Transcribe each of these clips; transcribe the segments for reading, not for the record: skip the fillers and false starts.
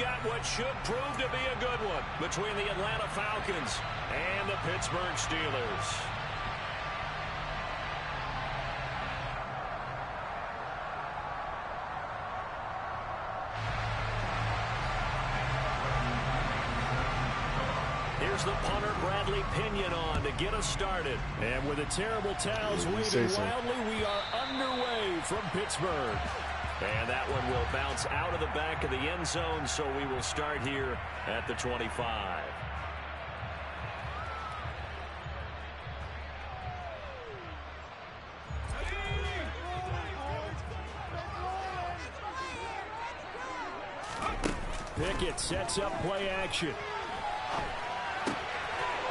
got what should prove to be a good one between the Atlanta Falcons and the Pittsburgh Steelers. Here's the punter, Bradley Pinion, on to get us started. And with the terrible towels waving wildly, we are underway from Pittsburgh. And that one will bounce out of the back of the end zone, so we will start here at the 25. Pickett sets up play action.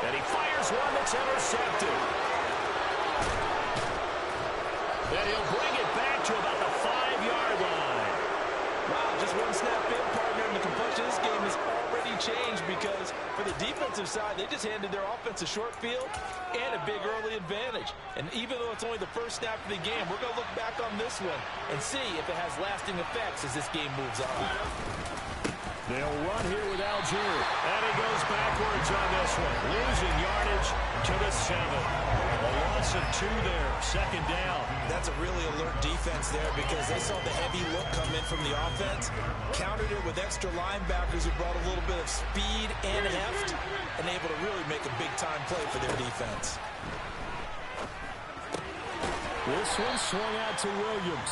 And he fires one that's intercepted. And he'll bring it back to about the 5-yard line. Wow, just one snap in, partner, and the complexion of this game has already changed because for the defensive side, they just handed their offense a short field and a big early advantage. And even though it's only the first snap of the game, we're going to look back on this one and see if it has lasting effects as this game moves on. They'll run here with Algier. And he goes backwards on this one. Losing yardage to the 7. A loss of 2 there. Second down. That's a really alert defense there because they saw the heavy look come in from the offense, countered it with extra linebackers who brought a little bit of speed and heft, and able to really make a big-time play for their defense. This one swung out to Williams.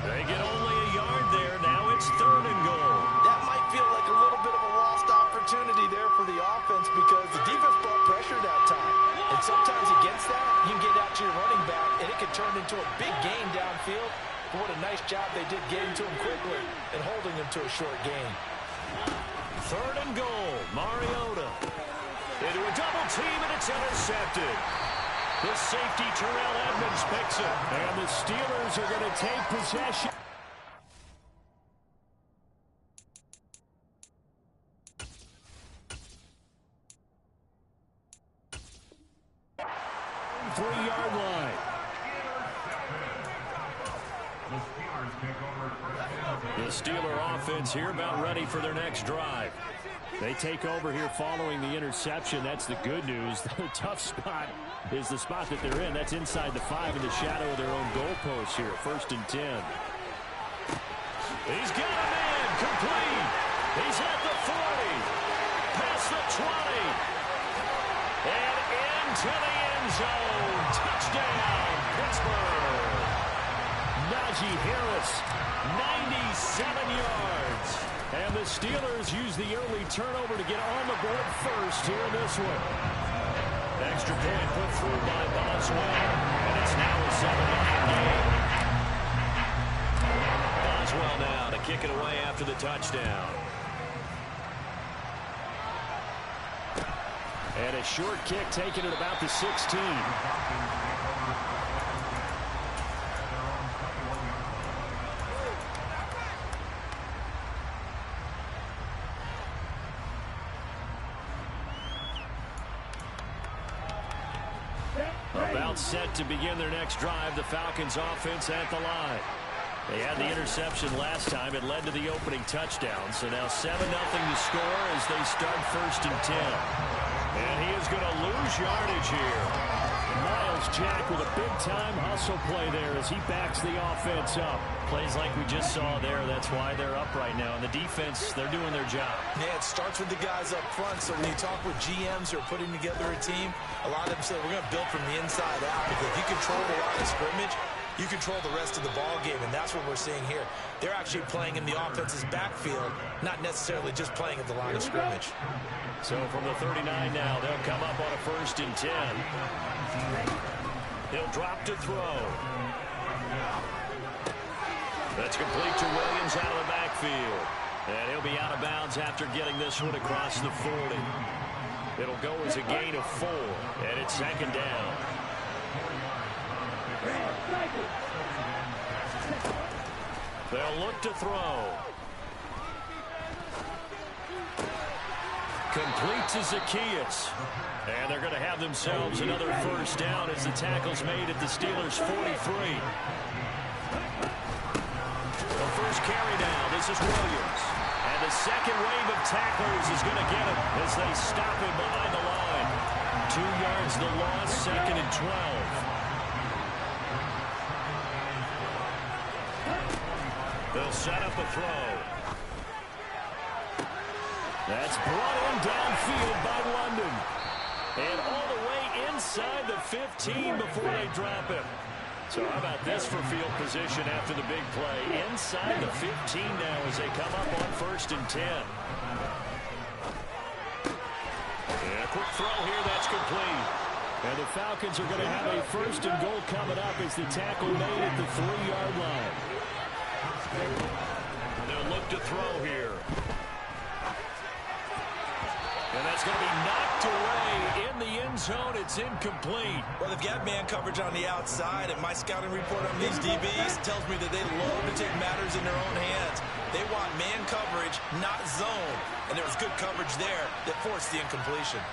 They get only a yard there. Now it's 3rd and goal. That might feel like a little bit of a lost opportunity there for the offense because the defense brought pressure that time. And sometimes against that, you can get out to your running back, and it can turn into a big gain downfield. But what a nice job they did getting to him quickly and holding him to a short gain. 3rd and goal. Mariota into a double team, and it's intercepted. The safety, Terrell Edmonds, picks it. And the Steelers are going to take possession. Three-yard line. The Steeler offense here about ready for their next drive. They take over here following the interception. That's the good news. The tough spot is the spot that they're in. That's inside the 5 in the shadow of their own goalpost here. 1st and 10. He's got a man complete. He's at the 40. Past the 20. And into the end zone. Touchdown, Pittsburgh. Najee Harris, 97 yards. And the Steelers use the early turnover to get on the board first here in this one. Extra point put through by Boswell. And it's now a 7-9 game. Boswell now to kick it away after the touchdown. And a short kick taken at about the 16. About set to begin their next drive. The Falcons offense at the line. They had the interception last time. It led to the opening touchdown. So now 7-0 to score as they start 1st and 10. And he is going to lose yardage here. Miles Jack with a big-time hustle play there as he backs the offense up. Plays like we just saw there. That's why they're up right now. And the defense, they're doing their job. Yeah, it starts with the guys up front. So when you talk with GMs who are putting together a team, a lot of them say we're going to build from the inside out. Because if you control the line of scrimmage, you control the rest of the ball game, and that's what we're seeing here. They're actually playing in the offense's backfield, not necessarily just playing at the line of scrimmage. So from the 39 now, they'll come up on a 1st and 10. He'll drop to throw. That's complete to Williams out of the backfield. And he'll be out of bounds after getting this one across the 40. It'll go as a gain of 4, and it's 2nd down. They'll look to throw. Complete to Zacchaeus. And they're going to have themselves another 1st down as the tackle's made at the Steelers' 43. The first carry down. This is Williams. And the second wave of tacklers is going to get him as they stop him behind the line. 2 yards the loss, 2nd and 12. They'll set up a throw. That's brought in downfield by London. And all the way inside the 15 before they drop him. So how about this for field position after the big play? Inside the 15 now as they come up on 1st and 10. And a quick throw here, that's complete. And the Falcons are going to have a 1st and goal coming up as the tackle made at the 3-yard line. They'll look to throw here. And that's going to be knocked away in the end zone. It's incomplete. Well, they've got man coverage on the outside, and my scouting report on these DBs tells me that they love to take matters in their own hands. They want man coverage, not zone. And there was good coverage there that forced the incompletion.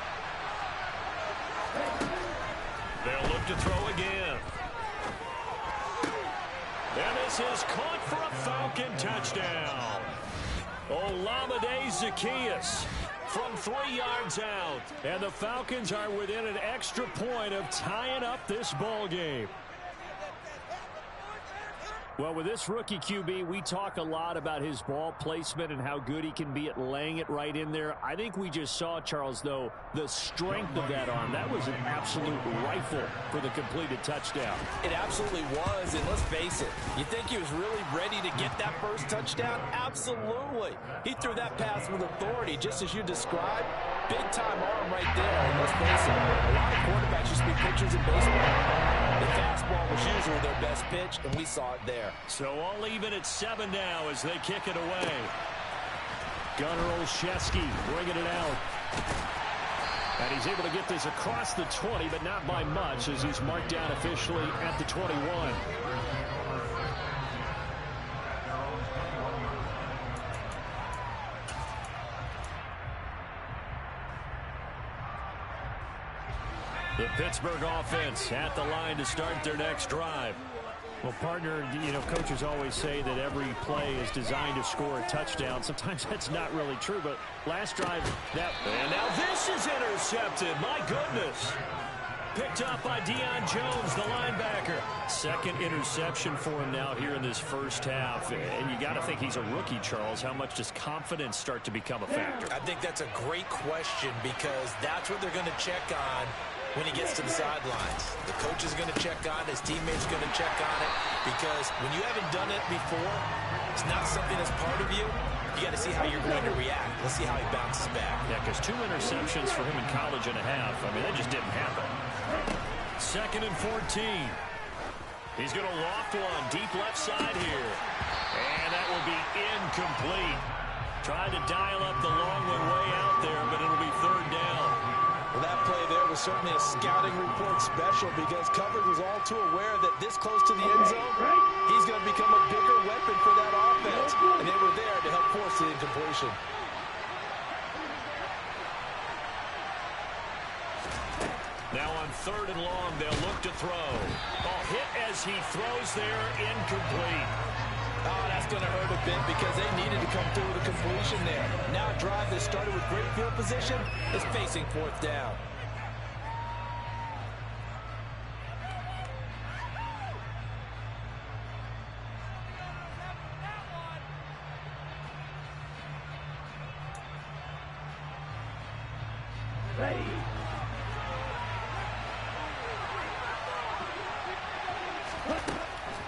They'll look to throw again. And this is caught for a Falcon touchdown. Olamide Zaccheaus from 3 yards out. And the Falcons are within an extra point of tying up this ball game. Well, with this rookie QB, we talk a lot about his ball placement and how good he can be at laying it right in there. I think we just saw, Charles, though, the strength of that arm. That was an absolute rifle for the completed touchdown. It absolutely was, and let's face it, you think he was really ready to get that first touchdown? Absolutely. He threw that pass with authority, just as you described. Big-time arm right there, and let's face it, a lot of quarterbacks used to be pitchers in baseball. The fastball was usually their best pitch, and we saw it there. So all even at 7 now as they kick it away. Gunnar Olszewski bringing it out. And he's able to get this across the 20, but not by much as he's marked down officially at the 21. The Pittsburgh offense at the line to start their next drive. Well, partner, coaches always say that every play is designed to score a touchdown. Sometimes that's not really true, but last drive, and now this is intercepted. My goodness. Picked up by Deion Jones, the linebacker. Second interception for him now here in this first half. And you got to think he's a rookie, Charles. How much does confidence start to become a factor? I think that's a great question because that's what they're going to check on when he gets to the sidelines. The coach is going to check on it. His teammates are going to check on it because when you haven't done it before, it's not something that's part of you. You got to see how you're going to react. Let's see how he bounces back. Yeah, because 2 interceptions for him in college and a half. I mean, that just didn't happen. 2nd and 14. He's going to loft one deep left side here. And that will be incomplete. Tried to dial up the long one way out there, but it'll be 3rd down. Well, that play there was certainly a scouting report special because coverage was all too aware that this close to the end zone, he's going to become a bigger weapon for that offense. And they were there to help force the incompletion. Now on 3rd and long, they'll look to throw. Ball hit as he throws there, incomplete. Oh, that's going to hurt a bit because they needed to come through with a completion there. Now a drive that started with great field position is facing 4th down.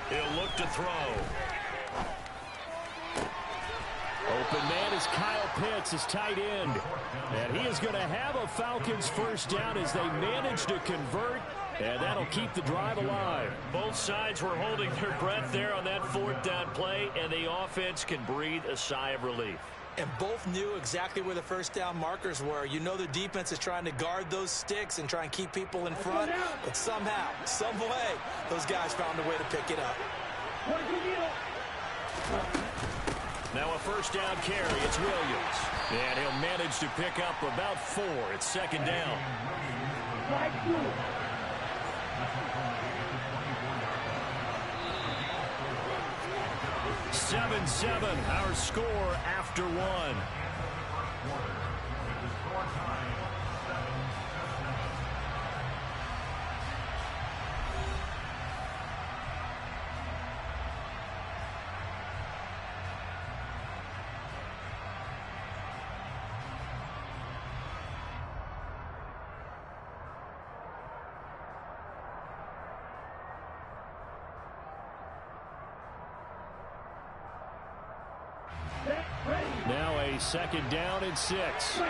He'll look to throw. Open man is Kyle Pitts, his tight end. And he is going to have a Falcons 1st down as they manage to convert. And that'll keep the drive alive. Both sides were holding their breath there on that 4th down play, and the offense can breathe a sigh of relief. And both knew exactly where the 1st down markers were. You know the defense is trying to guard those sticks and try and keep people in front. But somehow, some way, those guys found a way to pick it up. Now a 1st down carry. It's Williams. And he'll manage to pick up about 4. It's 2nd down. 7-7, our score after one. Now a 2nd down and 6.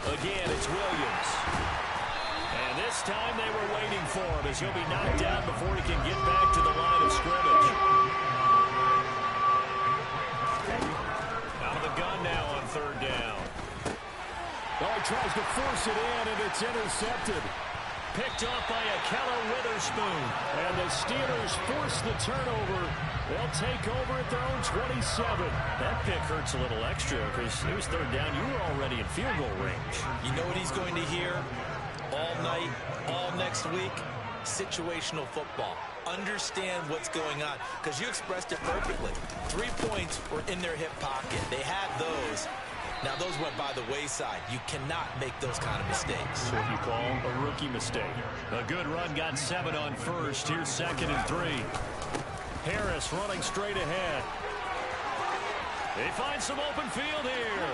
Again, it's Williams. And this time they were waiting for him as he'll be knocked down before he can get back to the line of scrimmage. Out of the gun now on 3rd down. Oh, he tries to force it in, and it's intercepted. Picked off by Akella Witherspoon. And the Steelers force the turnover. They'll take over at their own 27. That pick hurts a little extra because it was 3rd down. You were already in field goal range. You know what he's going to hear all night, all next week? Situational football. Understand what's going on, because you expressed it perfectly. 3 points were in their hip pocket. They had those. Now, those went by the wayside. You cannot make those kind of mistakes. What you call a rookie mistake. A good run got 7 on 1st. Here's 2nd and 3. Harris running straight ahead. They find some open field here.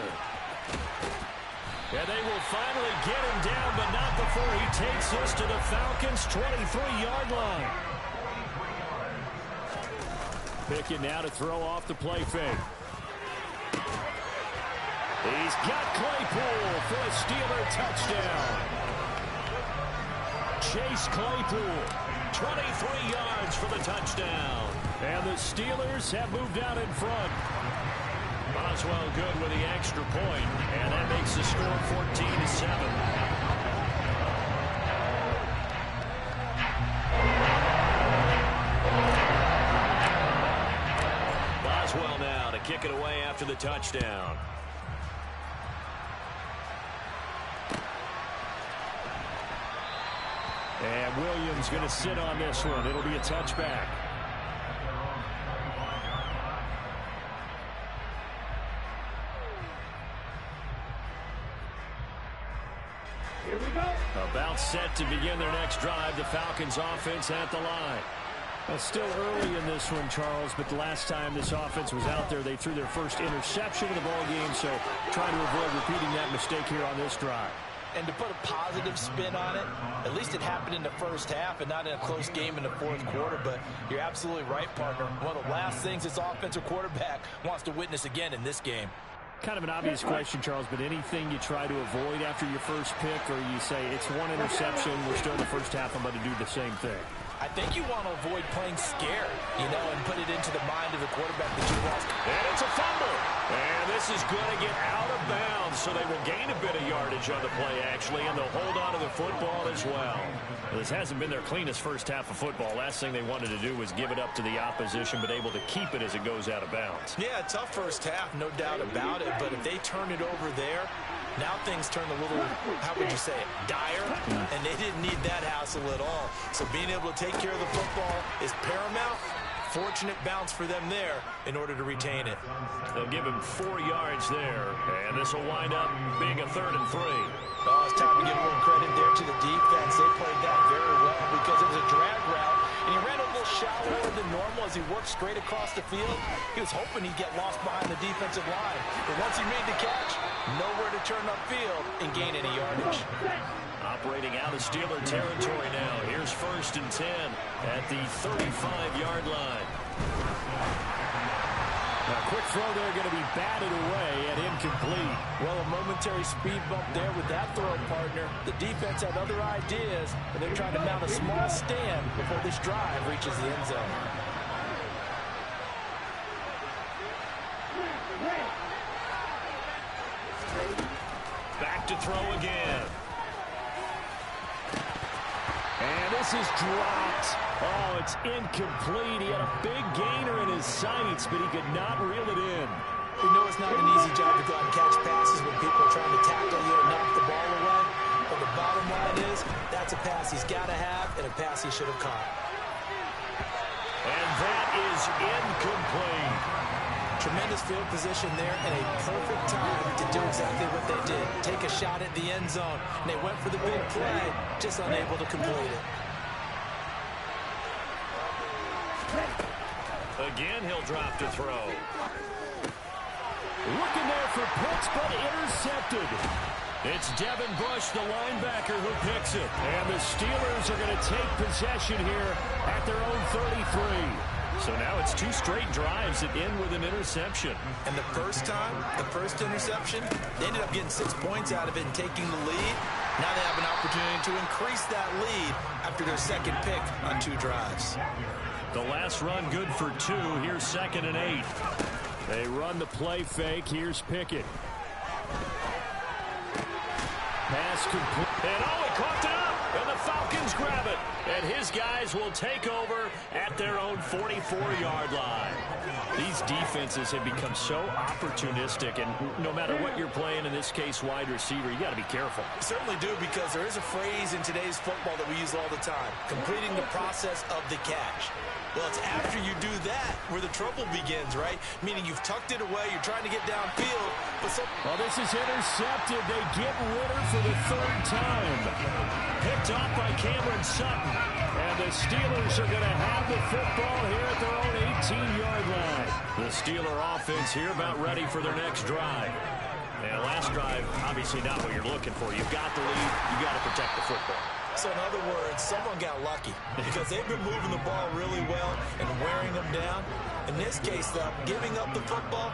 And they will finally get him down, but not before he takes this to the Falcons' 23-yard line. Pickett now to throw off the play fake. He's got Claypool for a Steeler touchdown. Chase Claypool, 23 yards for the touchdown. And the Steelers have moved out in front. Boswell good with the extra point, and that makes the score 14-7. Boswell now to kick it away after the touchdown. And Williams going to sit on this one. It'll be a touchback. Here we go. About set to begin their next drive. The Falcons offense at the line. Well, still early in this one, Charles, but the last time this offense was out there, they threw their first interception of the ball game, so trying to avoid repeating that mistake here on this drive. And to put a positive spin on it, at least it happened in the first half and not in a close game in the 4th quarter. But you're absolutely right, partner. One of the last things this offensive quarterback wants to witness again in this game. Kind of an obvious question, Charles, but anything you try to avoid after your first pick, or you say it's one interception, we're still in the first half, I'm going to do the same thing? I think you want to avoid playing scared, and put it into the mind of the quarterback that you lost. And it's a fumble. And this is going to get out of bounds, so they will gain a bit of yardage on the play, actually, and they'll hold on to the football as well. This hasn't been their cleanest first half of football. Last thing they wanted to do was give it up to the opposition, but able to keep it as it goes out of bounds. Yeah, tough first half, no doubt about it, but if they turn it over there, now things turn a little, how would you say it, dire, and they didn't need that hassle at all. So being able to take care of the football is paramount. Fortunate bounce for them there in order to retain it. They'll give him 4 yards there, and this will wind up being a 3rd and 3. Oh, it's time to give a little credit there to the defense. They played that very well because it was a drag route, and he ran a little shallower than normal as he worked straight across the field. He was hoping he'd get lost behind the defensive line, but once he made the catch, nowhere to turn upfield and gain any yardage. Operating out of Steeler territory now. Here's 1st and 10 at the 35-yard line. Now, quick throw there, going to be batted away and incomplete. Well, a momentary speed bump there with that throw, partner. The defense had other ideas, and they're trying to mount a small stand before this drive reaches the end zone. Back to throw again. And this is dropped. Oh, it's incomplete. He had a big gainer in his sights, but he could not reel it in. We know it's not an easy job to go out and catch passes when people are trying to tackle you and knock the ball away. But the bottom line is, that's a pass he's got to have and a pass he should have caught. And that is incomplete. Tremendous field position there and a perfect time to do exactly what they did. Take a shot at the end zone. And they went for the big play, just unable to complete it. Again, he'll drop to throw. Looking there for Pitts, but intercepted. It's Devin Bush, the linebacker, who picks it. And the Steelers are going to take possession here at their own 33. So now it's 2 straight drives that end with an interception. And the first time, the first interception, they ended up getting 6 points out of it and taking the lead. Now they have an opportunity to increase that lead after their second pick on 2 drives. The last run good for 2. Here's 2nd and 8. They run the play fake. Here's Pickett. Pass complete. And he caught it up. And the Falcons grab it. And his guys will take over at their own 44-yard line. These defenses have become so opportunistic, and no matter what you're playing, in this case wide receiver, you got to be careful. Certainly do, because there is a phrase in today's football that we use all the time: completing the process of the catch. Well, it's after you do that where the trouble begins, right? Meaning you've tucked it away, you're trying to get downfield, but well, this is intercepted. They get Ritter for the 3rd time. Picked off by Cameron Sutton. And the Steelers are going to have the football here at their own 18-yard line. The Steeler offense here about ready for their next drive. And last drive, obviously not what you're looking for. You've got the lead. You've got to protect the football. So in other words, someone got lucky because they've been moving the ball really well and wearing them down. In this case, though, giving up the football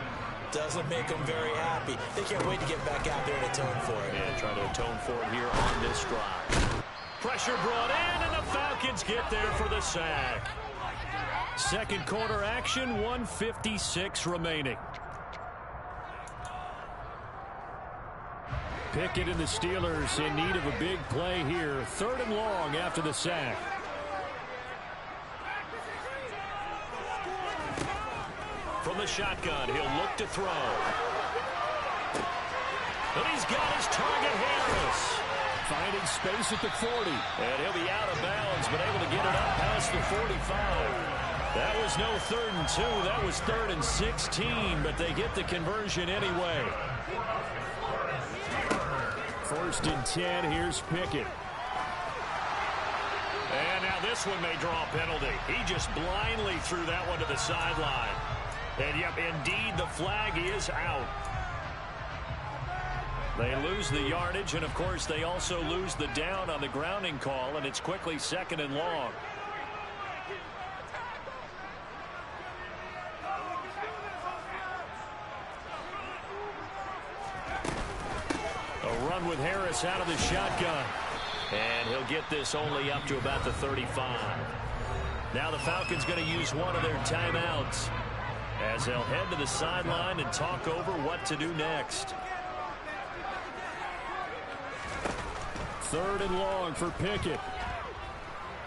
doesn't make them very happy. They can't wait to get back out there and atone for it. And try to atone for it here on this drive. Pressure brought in, and the Falcons get there for the sack. Second quarter action, 1:56 remaining. Pickett and the Steelers in need of a big play here. 3rd and long after the sack. From the shotgun, he'll look to throw. And he's got his target, Harris. Finding space at the 40. And he'll be out of bounds, but able to get it up past the 45. That was no 3rd and 2. That was 3rd and 16, but they get the conversion anyway. 1st and 10. Here's Pickett. And now this one may draw a penalty. He just blindly threw that one to the sideline. And, yep, indeed, the flag is out. They lose the yardage, and, of course, they also lose the down on the grounding call, and it's quickly 2nd and long. A run with Harris out of the shotgun. And he'll get this only up to about the 35. Now the Falcons going to use one of their timeouts as they'll head to the sideline and talk over what to do next. 3rd and long for Pickett.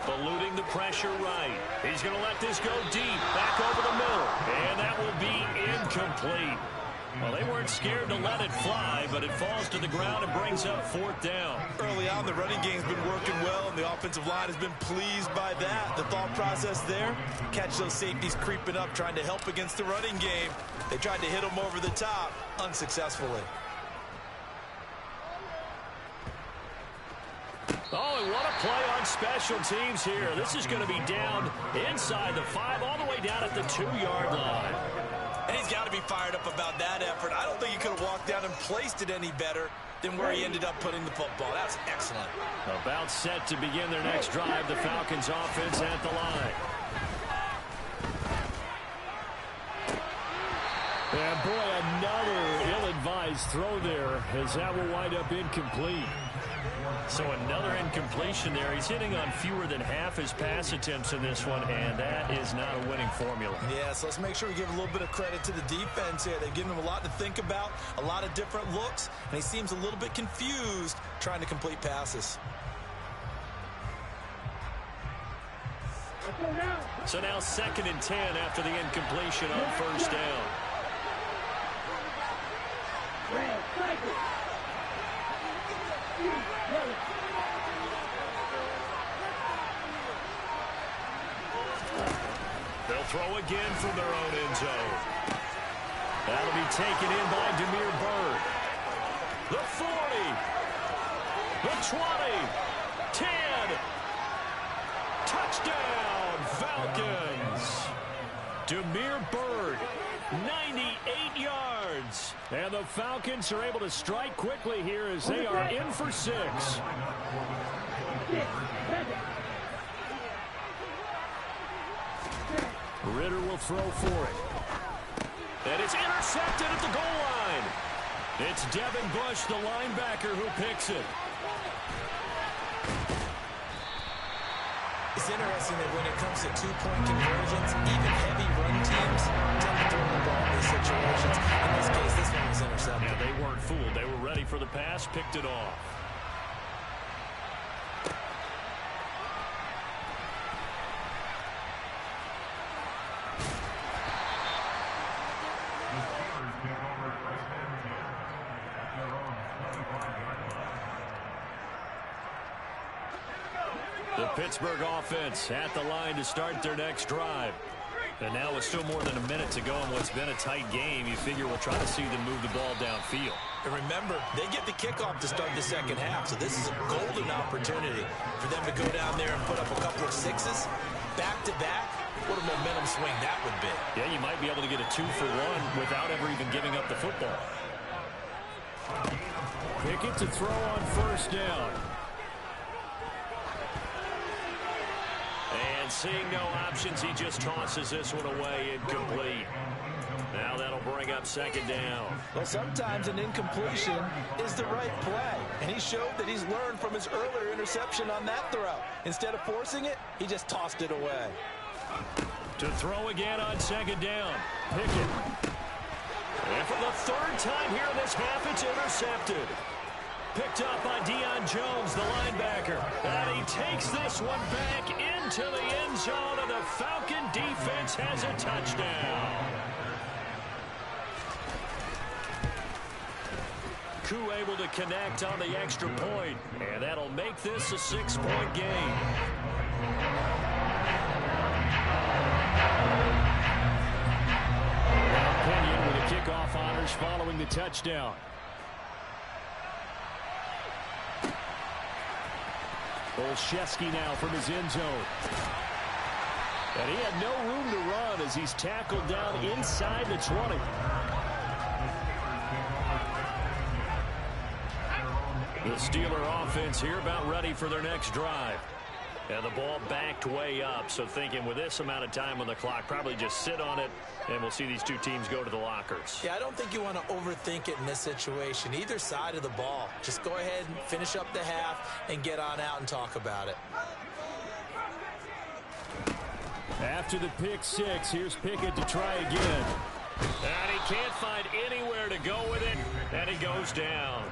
Eluding the pressure right. He's going to let this go deep, back over the middle. And that will be incomplete. Well, they weren't scared to let it fly, but it falls to the ground and brings up 4th down. Early on, the running game's been working well, and the offensive line has been pleased by that. The thought process there, catch those safeties creeping up, trying to help against the running game. They tried to hit them over the top, unsuccessfully. Oh, and what a play on special teams here. This is going to be down inside the 5, all the way down at the 2-yard line. And he's got to be fired up about that effort. I don't think he could have walked down and placed it any better than where he ended up putting the football. That's excellent. About set to begin their next drive, the Falcons offense at the line. And boy, another ill-advised throw there, as that will wind up incomplete. So another incompletion there. He's hitting on fewer than half his pass attempts in this one, and that is not a winning formula. Yeah, so let's make sure we give a little bit of credit to the defense here. They've given him a lot to think about, a lot of different looks, and he seems a little bit confused trying to complete passes. So now 2nd and 10 after the incompletion on 1st down. They'll throw again from their own end zone. That'll be taken in by Demir Bird. The 40. The 20. 10. Touchdown, Falcons. Demir Bird, 98 yards. And the Falcons are able to strike quickly here as they are in for 6. Ritter will throw for it. And it's intercepted at the goal line. It's Devin Bush, the linebacker, who picks it. It's interesting that when it comes to two-point conversions, even heavy run teams tend to throw the ball in these situations. In this case, this one was intercepted. Yeah, they weren't fooled. They were ready for the pass, picked it off. The Pittsburgh offense at the line to start their next drive. And now with still more than a minute to go in what's been a tight game, you figure we'll try to see them move the ball downfield. And remember, they get the kickoff to start the second half, so this is a golden opportunity for them to go down there and put up a couple of sixes back-to-back. What a momentum swing that would be. Yeah, you might be able to get a 2-for-1 without ever even giving up the football. Pickett to throw on first down. And seeing no options, he just tosses this one away, incomplete. Now that'll bring up second down. Well, sometimes an incompletion is the right play, and he showed that he's learned from his earlier interception on that throw. Instead of forcing it, he just tossed it away. To throw again on second down. Pickett. And for the third time here in this half, it's intercepted. Picked up by Deion Jones, the linebacker. And he takes this one back into the end zone, and the Falcon defense has a touchdown. Koo able to connect on the extra point, and that'll make this a 6-point game. Kenyon with the kickoff honors following the touchdown. Olszewski now from his end zone. And he had no room to run as he's tackled down inside the 20. The Steeler offense here about ready for their next drive. And the ball backed way up, so thinking with this amount of time on the clock, probably just sit on it, and we'll see these two teams go to the lockers. Yeah, I don't think you want to overthink it in this situation. Either side of the ball. Just go ahead and finish up the half and get on out and talk about it. After the pick six, here's Pickett to try again. And he can't find anywhere to go with it, and he goes down.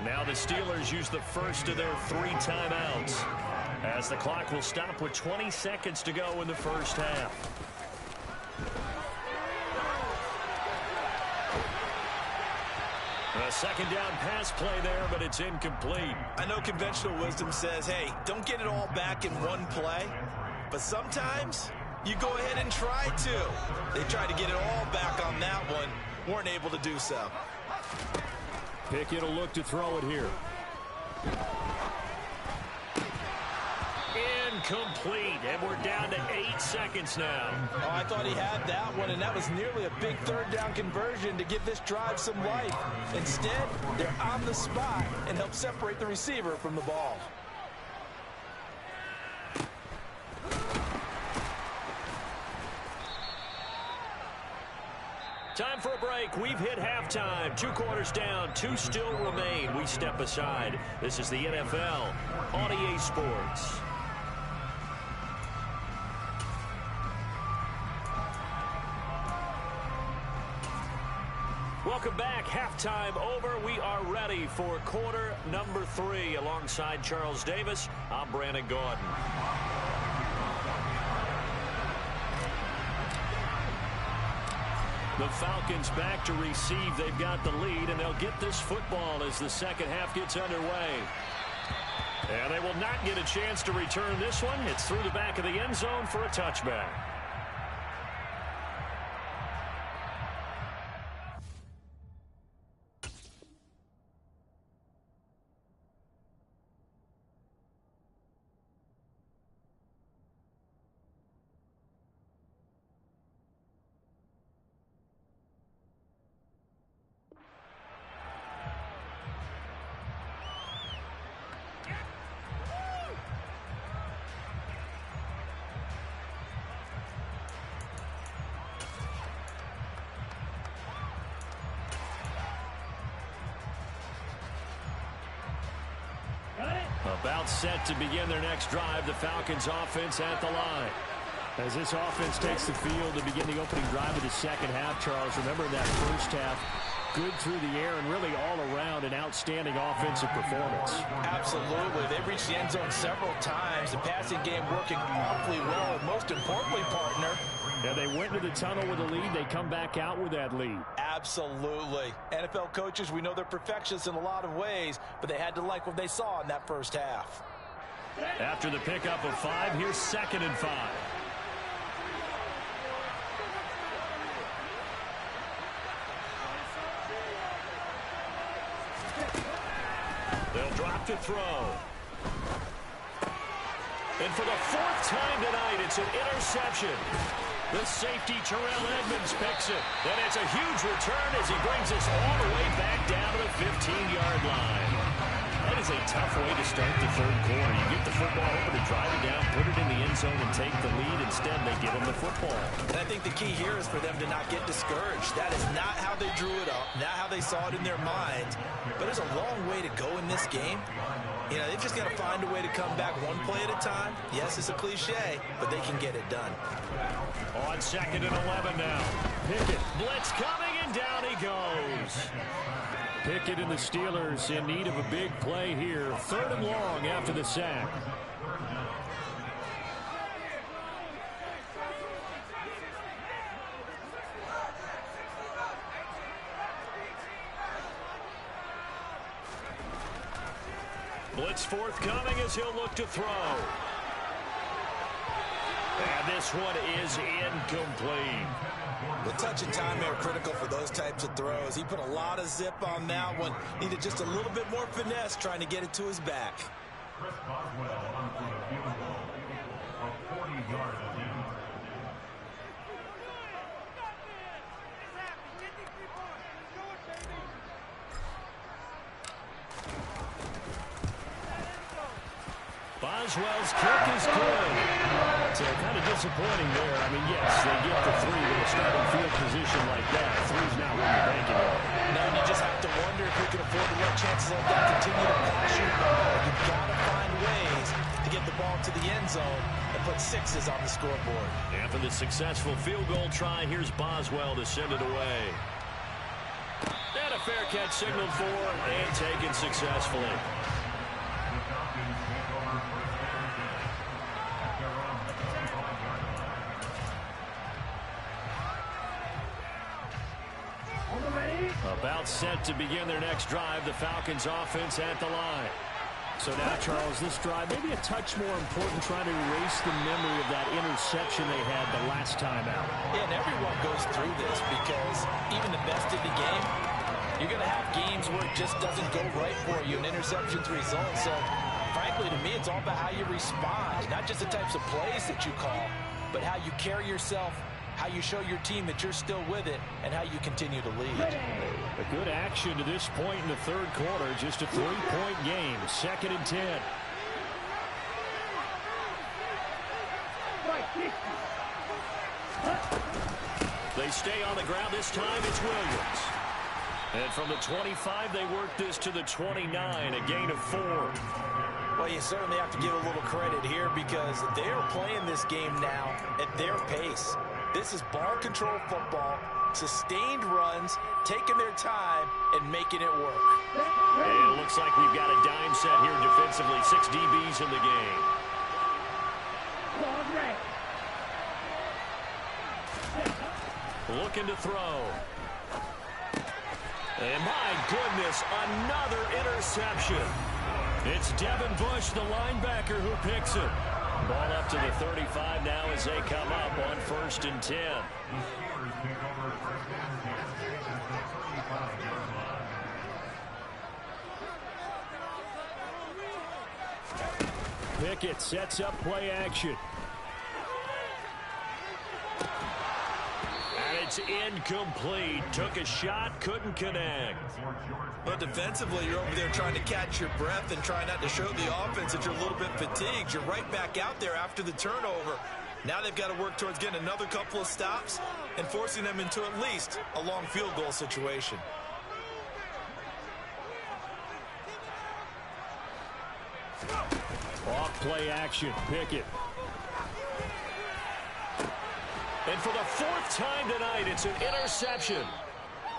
Now the Steelers use the first of their 3 timeouts, as the clock will stop with 20 seconds to go in the first half. A second down pass play there, but it's incomplete. I know conventional wisdom says, hey, don't get it all back in one play. But sometimes you go ahead and try to. They tried to get it all back on that one. Weren't able to do so. Pickett will look to throw it here. Incomplete, and we're down to 8 seconds now. Oh, I thought he had that one, and that was nearly a big third down conversion to give this drive some life. Instead, they're on the spot and help separate the receiver from the ball. Time for a break. We've hit halftime. 2 quarters down. 2 still remain. We step aside. This is the NFL on EA Sports. Welcome back. Halftime over. We are ready for quarter number 3. Alongside Charles Davis, I'm Brandon Gordon. The Falcons back to receive. They've got the lead, and they'll get this football as the second half gets underway. And they will not get a chance to return this one. It's through the back of the end zone for a touchback. About set to begin their next drive, the Falcons offense at the line. As this offense takes the field to begin the opening drive of the second half, Charles, remember that first half, good through the air and really all around an outstanding offensive performance. Absolutely. They reached the end zone several times. The passing game working awfully well. And most importantly, partner, yeah, they went into the tunnel with a lead. They come back out with that lead. Absolutely. NFL coaches, we know they're perfectionists in a lot of ways, but they had to like what they saw in that first half. After the pickup of 5, here's 2nd and 5. They'll drop to throw. And for the 4th time tonight, it's an interception. The safety, Terrell Edmonds, picks it. And it's a huge return as he brings us all the way back down to the 15-yard line. That is a tough way to start the third quarter. You get the football over to drive it down, put it in the end zone, and take the lead. Instead, they give them the football. And I think the key here is for them to not get discouraged. That is not how they drew it up, not how they saw it in their minds. But there's a long way to go in this game. You know, they've just got to find a way to come back one play at a time. Yes, it's a cliche, but they can get it done. On 2nd and 11 now. Pickett, blitz coming, and down he goes. Pickett and the Steelers in need of a big play here. 3rd and long after the sack. Blitz forthcoming as he'll look to throw. And this one is incomplete. The touch and time are critical for those types of throws. He put a lot of zip on that one. Needed just a little bit more finesse trying to get it to his back. Boswell's kick is good. So kind of disappointing there. I mean, yes, they get the 3 with a starting field position like that. 3's not what you're banking on. No, you just have to wonder if you can afford to let chances like that continue to pass you by. You've got to find ways to get the ball to the end zone and put 6s on the scoreboard. And for the successful field goal try, here's Boswell to send it away. And a fair catch signaled for and taken successfully. About set to begin their next drive, the Falcons offense at the line. So now, Charles, this drive maybe a touch more important, trying to erase the memory of that interception they had the last time out. Yeah, and everyone goes through this because even the best in the game, you're going to have games where it just doesn't go right for you, and interceptions result. So, frankly, to me, it's all about how you respond, not just the types of plays that you call, but how you carry yourself, how you show your team that you're still with it, and how you continue to lead. A good action to this point in the third quarter. Just a 3-point game. 2nd and 10. They stay on the ground. This time it's Williams. And from the 25, they work this to the 29, a gain of 4. Well, you certainly have to give a little credit here because they are playing this game now at their pace. This is ball control football, sustained runs, taking their time, and making it work. And it looks like we've got a dime set here defensively. 6 DBs in the game. Looking to throw. And my goodness, another interception. It's Devin Bush, the linebacker, who picks it. Ball up to the 35 now as they come up on 1st and 10. Pickett sets up play action. And it's incomplete. Took a shot, couldn't connect. But defensively, you're over there trying to catch your breath and try not to show the offense that you're a little bit fatigued. You're right back out there after the turnover. Now they've got to work towards getting another couple of stops and forcing them into at least a long field goal situation. play action. Pickett. And for the 4th time tonight, it's an interception.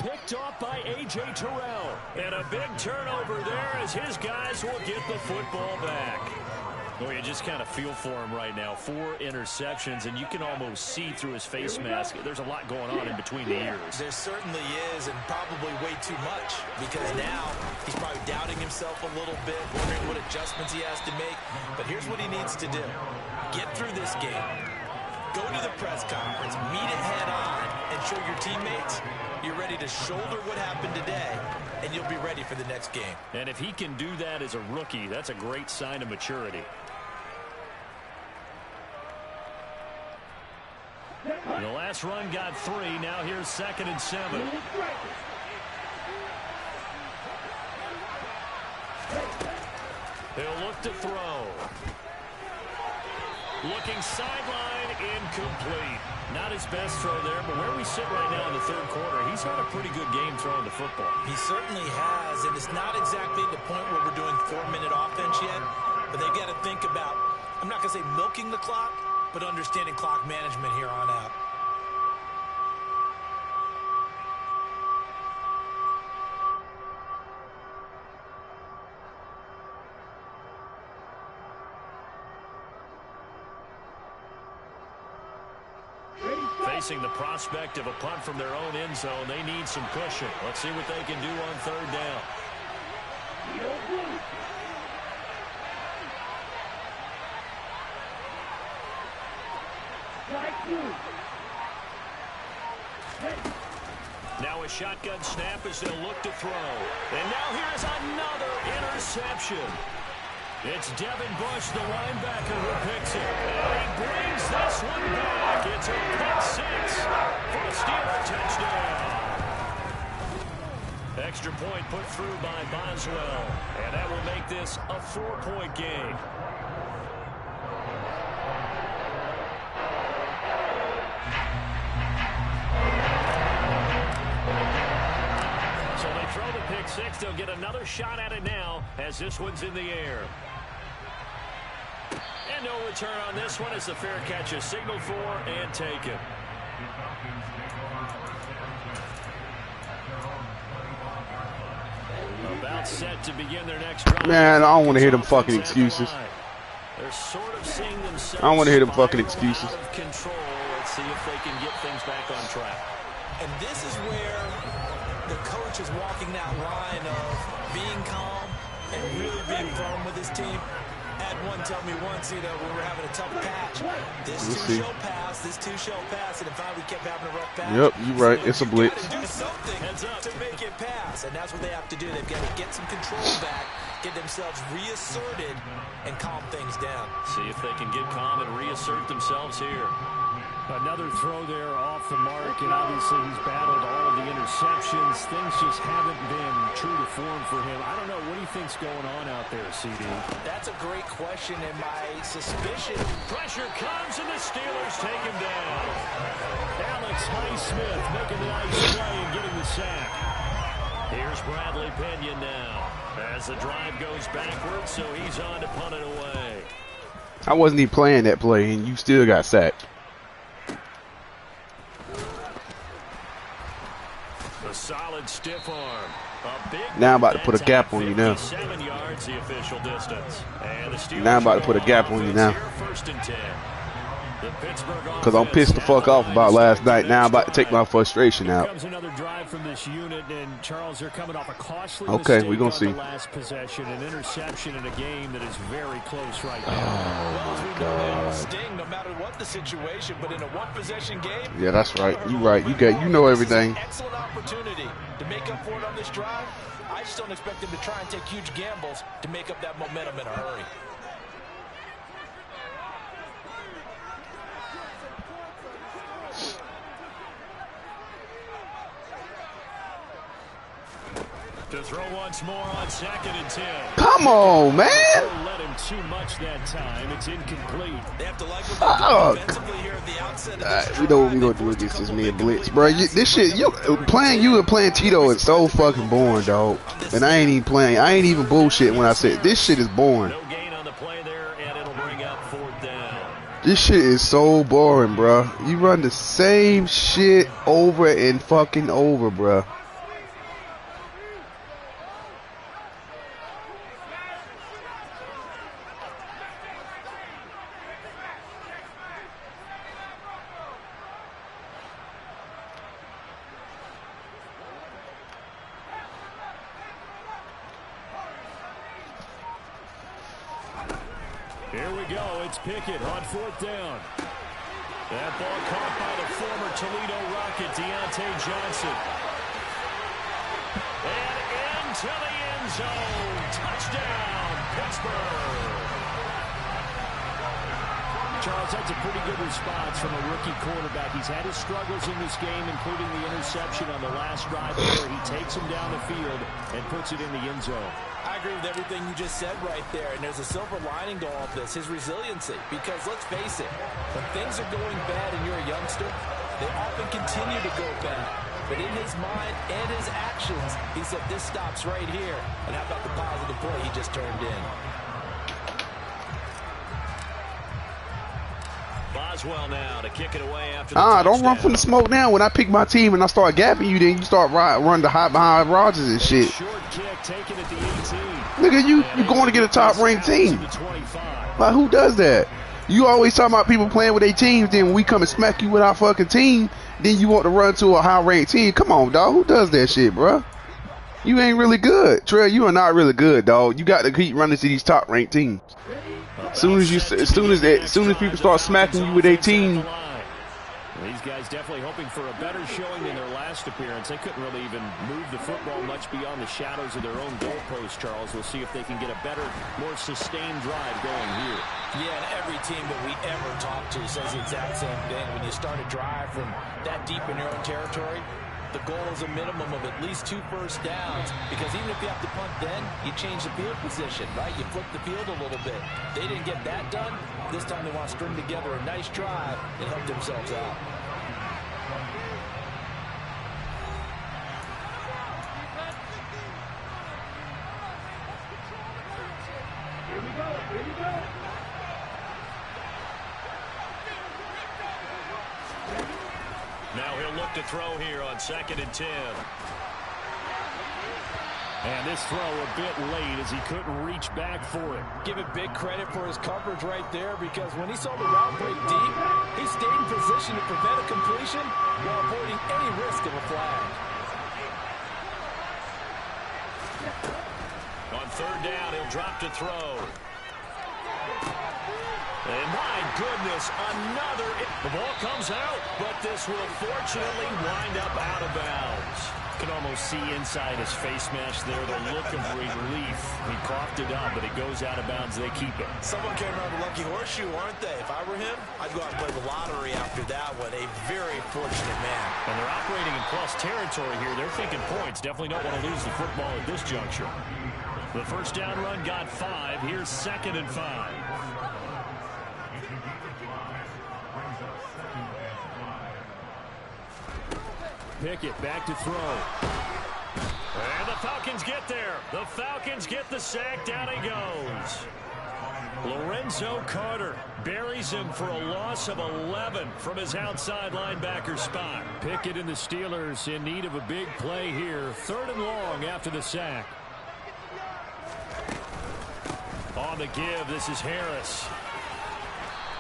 Picked off by A.J. Terrell. And a big turnover there as his guys will get the football back. Well, you just kind of feel for him right now. 4 interceptions, and you can almost see through his face mask. There's a lot going on in between the ears. There certainly is, and probably way too much, because now he's probably doubting himself a little bit, wondering what adjustments he has to make. But here's what he needs to do. Get through this game. Go to the press conference, meet it head on, and show your teammates you're ready to shoulder what happened today, and you'll be ready for the next game. And if he can do that as a rookie, that's a great sign of maturity. The last run got 3. Now here's 2nd and 7. He'll look to throw. Looking sideline, incomplete. Not his best throw there, but where we sit right now in the 3rd quarter, he's had a pretty good game throwing the football. He certainly has, and it's not exactly the point where we're doing 4-minute offense yet, but they've got to think about, I'm not going to say milking the clock, but understanding clock management here on out. Facing the prospect of a punt from their own end zone, they need some cushion. Let's see what they can do on 3rd down. Now a shotgun snap as they'll look to throw. And now here's another interception. It's Devin Bush, the linebacker, who picks it. And he brings this one back. It's a pick 6 for a Steeler touchdown. Extra point put through by Boswell. And that will make this a 4-point game. So they throw the pick 6. They'll get another shot at it now as this one's in the air. And no return on this one as the fair catch is signaled for and taken. About set to begin their next drive. Man, I don't want to hear them fucking excuses. They're sort of seeing themselves. I don't want to hear them fucking excuses. Out of control. Let's see if they can get things back on track. And this is where the coach is walking that line of being calm and really being firm with his team. Had one tell me once, you know, we were having a tough patch. This two shall pass, and if we kept having a rough patch. Yep, you're right. It's a blitz. Do something to make it pass, and that's what they have to do. They've got to get some control back, get themselves reasserted, and calm things down. See if they can get calm and reassert themselves here. Another throw there off the mark, and obviously he's battled all of the interceptions. Things just haven't been true to form for him. I don't know. What do you think's going on out there, CD? That's a great question, and my suspicion. Pressure comes, and the Steelers take him down. Alex Highsmith making the nice play and getting the sack. Here's Bradley Pinion now as the drive goes backwards, so he's on to punt it away. I wasn't even playing that play, and you still got sacked. A solid stiff arm. Now I'm about to put a gap on you now. 7 yards the official distance. And the now I'm about to put a gap on you now. Because I'm pissed the fuck off about last night. Now I'm about to take my frustration out. Comes another drive from this unit, and Charles, they're coming off a costly okay, we're gonna see. Last possession, an interception in a game that is very close right now. Oh my God. Sting no matter what the situation, but in a one-possession game. Yeah, that's right. You right. You know everything. Excellent opportunity to make up for it on this drive. I just don't expect them to try and take huge gambles to make up that momentum in a hurry. To throw once more on 2nd and 10. Come on, man. Let him too much that time. It's incomplete. They have to like what they're defensively here at the outset of this we know what we're going to do against this man blitz. Bro, this shit, playing you and playing Tito is so fucking boring, dog. And I ain't even bullshit when I said this shit is boring. No gain on the play there, and it'll This shit is so boring, bruh. You run the same shit over and fucking over, bruh. Here we go. It's Pickett on 4th down. That ball caught by the former Toledo Rocket, Deontay Johnson. And into the end zone. Touchdown, Pittsburgh. Charles, that's a pretty good response from a rookie quarterback. He's had his struggles in this game, including the interception on the last drive where he takes him down the field and puts it in the end zone. I agree with everything you just said right there, and there's a silver lining to all of this, his resiliency. Because let's face it, when things are going bad and you're a youngster, they often continue to go bad. But in his mind and his actions, he said, this stops right here. And how about the positive play he just turned in? Boswell now to kick it away after the touchdown. Don't run from the smoke now. When I pick my team and I start gapping you, then you start run the hot behind Rodgers and shit. Short kick taken at the 18. Nigga, you going to get a top-ranked team. Like, who does that? You always talking about people playing with their teams, then when we come and smack you with our fucking team, then you want to run to a high-ranked team. Come on, dog. Who does that shit, bro? You ain't really good. Trey, you are not really good, dog. You got to keep running to these top-ranked teams. As soon as people start smacking you with their team. These guys definitely hoping for a better showing than their last appearance. They couldn't really even move the football much beyond the shadows of their own goalpost, Charles. We'll see if they can get a better, more sustained drive going here. Yeah, and every team that we ever talk to says the exact same thing. When you start a drive from that deep in your own territory, the goal is a minimum of at least 2 first downs, because even if you have to punt then, you change the field position, right? You flip the field a little bit. They didn't get that done. This time they want to string together a nice drive and help themselves out. Here we go. Now he'll look to throw here on 2nd and 10. And this throw a bit late as he couldn't reach back for it. Give it big credit for his coverage right there, because when he saw the route break deep, he stayed in position to prevent a completion while avoiding any risk of a flag. On 3rd down, he'll drop to throw. And my goodness, another. The ball comes out, but this will fortunately wind up out of bounds. You can almost see inside his face mask there the look of relief. He coughed it up, but it goes out of bounds. They keep it. Someone came around the lucky horseshoe, aren't they? If I were him, I'd go out and play the lottery after that one. A very fortunate man. And they're operating in plus territory here. They're thinking points. Definitely don't want to lose the football at this juncture. The first down run got 5. Here's 2nd and 5. Pickett back to throw. And the Falcons get there. The Falcons get the sack. Down he goes. Lorenzo Carter buries him for a loss of 11 from his outside linebacker spot. Pickett and the Steelers in need of a big play here. 3rd and long after the sack. On the give, this is Harris.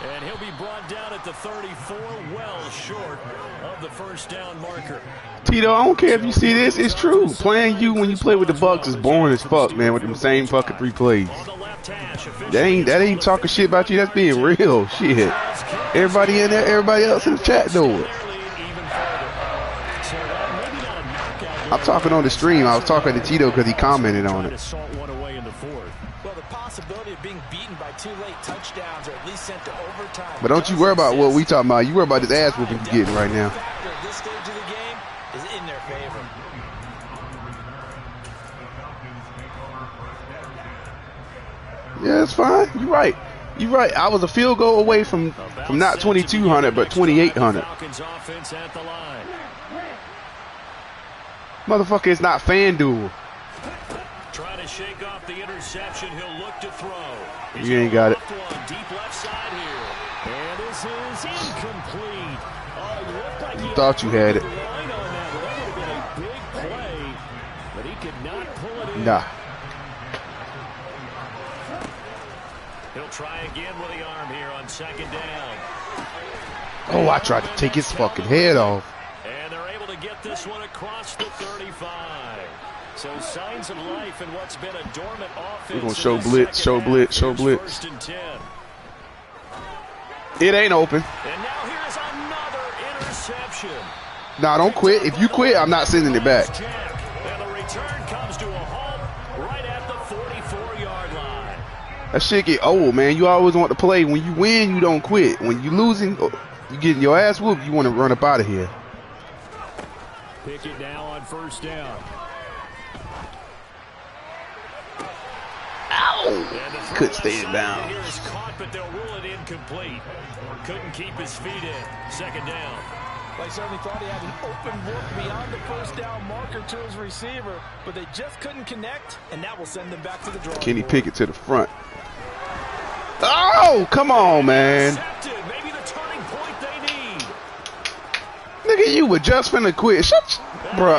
And he'll be brought down at the 34, well short of the first down marker. Tito, I don't care if you see this. It's true. Playing you when you play with the Bucs is boring as fuck, man, with them same fucking 3 plays. That ain't talking shit about you. That's being real shit. Everybody in there, everybody else in the chat know it. I'm talking on the stream. I was talking to Tito because he commented on it. Well, the possibility of being beaten by 2 late touchdowns or at least sent to overtime. But don't you worry about what we talking about. You worry about this ass whooping you getting right now. This stage of the game is in their favor. Yeah, it's fine. You're right. You're right. I was a field goal away from not 2,200, but 2,800. Motherfucker, it's not FanDuel. Trying to shake off the interception. He'll look to throw. You ain't got it. Deep left side here. And is incomplete. Oh, it looked like You thought you had it. line on that. Well, that would have been a big play, but he could not pull it in. Nah. He'll try again with the arm here on second down. Oh, I tried to take his fucking head off. And they're able to get this one across the 35. So signs of life in what's been a dormant offense. We're going to show blitz, show blitz, show blitz. First and 10. It ain't open. And now here's another interception. Nah, don't quit. If you quit, I'm not sending it back. And the return comes to a halt right at the 44-yard line. That shit get old, man. You always want to play. When you win, you don't quit. When you losing, you getting your ass whooped, you want to run up out of here. Pick it now on first down. Ow! Couldn't stay in bounds. Here is caught, but they'll rule it incomplete. Couldn't keep his feet in. Second down. They certainly thought he had an open look beyond the first down marker to his receiver, but they just couldn't connect, and that will send them back to the drawing Kenny board. Pickett to the front. Oh, come on, man. Maybe the turning point they need. Nigga, you were just finna quit. Shut bro,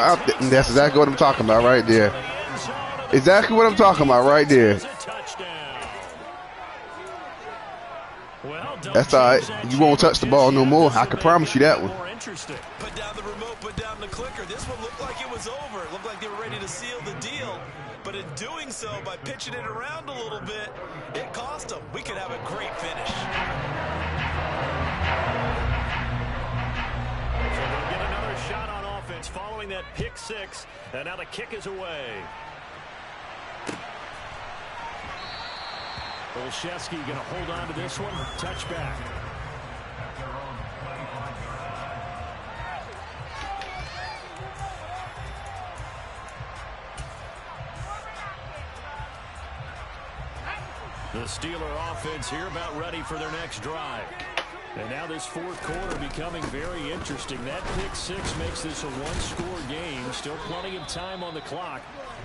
that's exactly what I'm talking about right there. Exactly what I'm talking about right there. That's all right. You won't touch the ball no more. I can promise you that one. Put down the remote, put down the clicker. This one looked like it was over. It looked like they were ready to seal the deal. But in doing so, by pitching it around a little bit, it cost them. We could have a great finish. So they'll get another shot on offense following that pick six. And now the kick is away. Olszewski going to hold on to this one. Touchback. The Steeler offense here about ready for their next drive. And now this fourth quarter becoming very interesting. That pick six makes this a one-score game. Still plenty of time on the clock.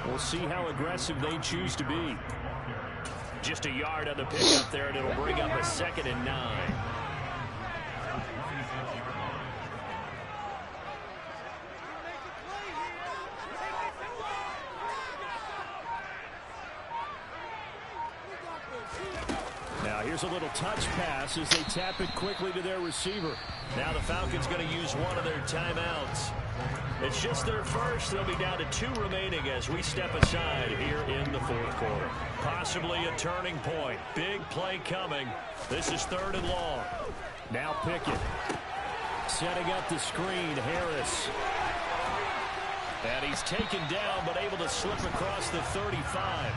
We'll see how aggressive they choose to be. Just a yard on the pickup there, and it'll bring up a 2nd and 9. Now here's a little touch pass as they tap it quickly to their receiver. Now the Falcons going to use one of their timeouts. It's just their first. They'll be down to 2 remaining as we step aside here in the fourth quarter. Possibly a turning point. Big play coming. This is 3rd and long. Now Pickett. Setting up the screen, Harris. And he's taken down but able to slip across the 35.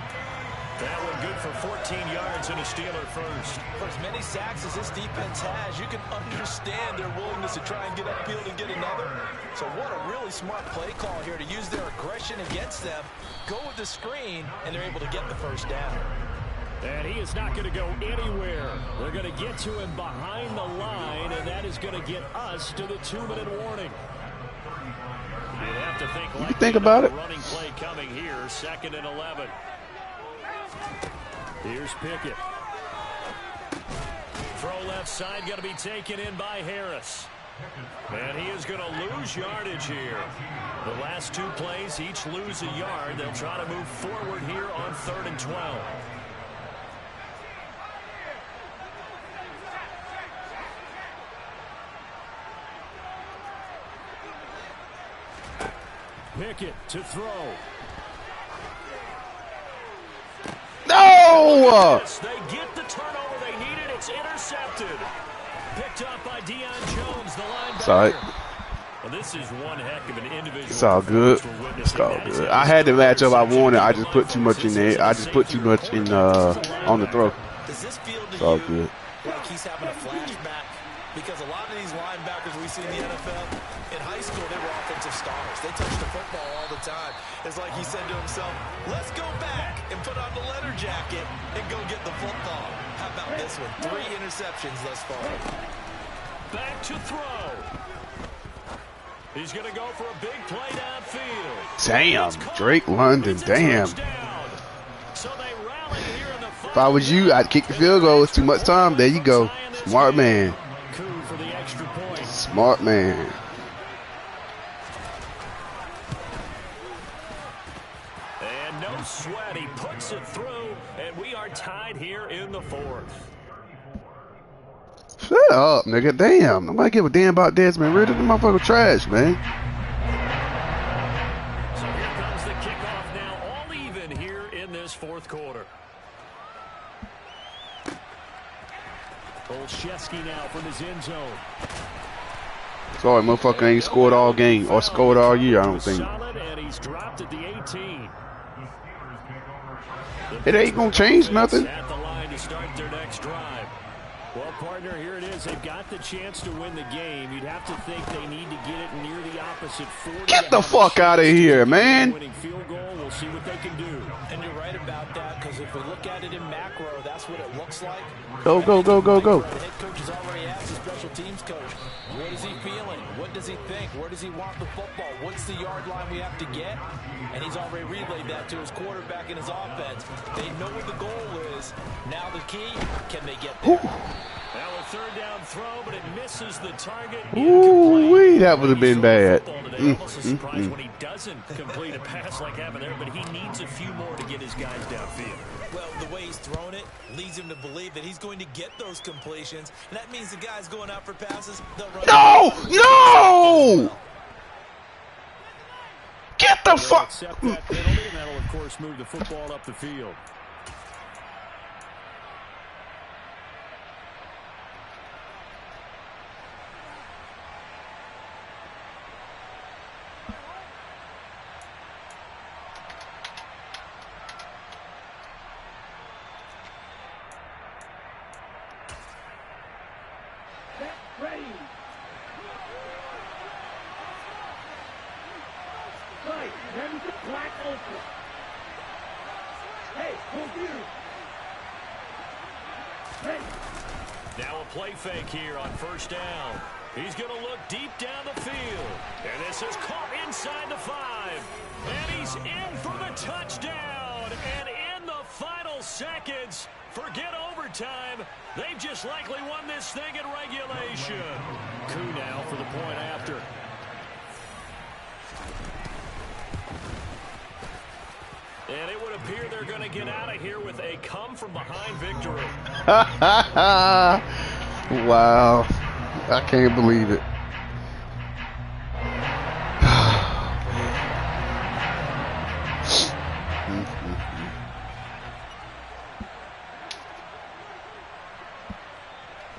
That one good for 14 yards and a Steeler first. For as many sacks as this defense has, you can understand their willingness to try and get upfield and get another. So what a really smart play call here to use their aggression against them, go with the screen, and they're able to get the first down. And he is not going to go anywhere. They're going to get to him behind the line, and that is going to get us to the 2-minute warning. You'd have to think, You think about it. Running play coming here, 2nd and 11. Here's Pickett. Throw left side going to be taken in by Harris. And he is going to lose yardage here. The last 2 plays each lose a yard. They'll try to move forward here on 3rd and 12. Pickett to throw. No! They get the turnover they needed. It's intercepted. Picked up by Deion Jones, the linebacker. Sorry. Well, this is one heck of an individual. It's all good. It's all good. I had the matchup I wanted. I just put too much in there. I just put too much in on the throw. Does this feel to It's all you good. like he's having a flashback? Because a lot of these linebackers we see in the NFL, in high school, they were offensive stars. They touched the football all the time. It's like he said to himself, let's go back and put on the leather jacket and go get the football. How about this one? 3 interceptions thus far. Back to throw. He's going to go for a big play downfield. Damn, Drake London, damn. So they rally here in the If I was you, I'd kick the field goal. It's too much time. There you go. Smart man. Smart man. And no sweat. He puts it through, and we are tied here in the fourth. Shut up, nigga. Damn. Nobody give a damn about Desmond Ridder. The motherfucker trash, man. So here comes the kickoff now, all even here in this fourth quarter. Olszewski now from his end zone. Sorry, motherfucker ain't scored all game or scored all year, I don't think. Solid, and he's dropped at the 18. It ain't gonna change nothing. At the line to start their next drive. Well, partner, here it is. They've got the chance to win the game. You'd have to think they need to get it near the opposite 40. Get the fuck out of here, man. Winning field goal. We'll see what they can do. And you're right about that, because if we look at it in macro, that's what it looks like. Go, go, go, go, go. The head coach has already asked the special teams coach, what is he feeling? What does he think? Where does he want the football? What's the yard line we have to get? And he's already relayed that to his quarterback and his offense. They know what the goal is. Now the key, can they get there? Now a third down throw, but it misses the target. Ooh-wee, that would have been bad. Almost a surprise when he doesn't complete a pass like happened there, but he needs a few more to get his guys downfield. Well, the way he's thrown it leads him to believe that he's going to get those completions. And that means the guys going out for passes, they'll run. No! No! Get the fuck! Accept that penalty, and that'll, of course, move the football up the field. Ready. Right, them to black open. Hey, computer. Ready. Now a play fake here on first down. He's going to look deep down the field. And this is caught inside the 5. And he's in for the touchdown. And in the final seconds, forget overtime. They've just likely won this thing in regulation. Coup now for the point after. And it would appear they're going to get out of here with a come-from-behind victory. Wow. I can't believe it.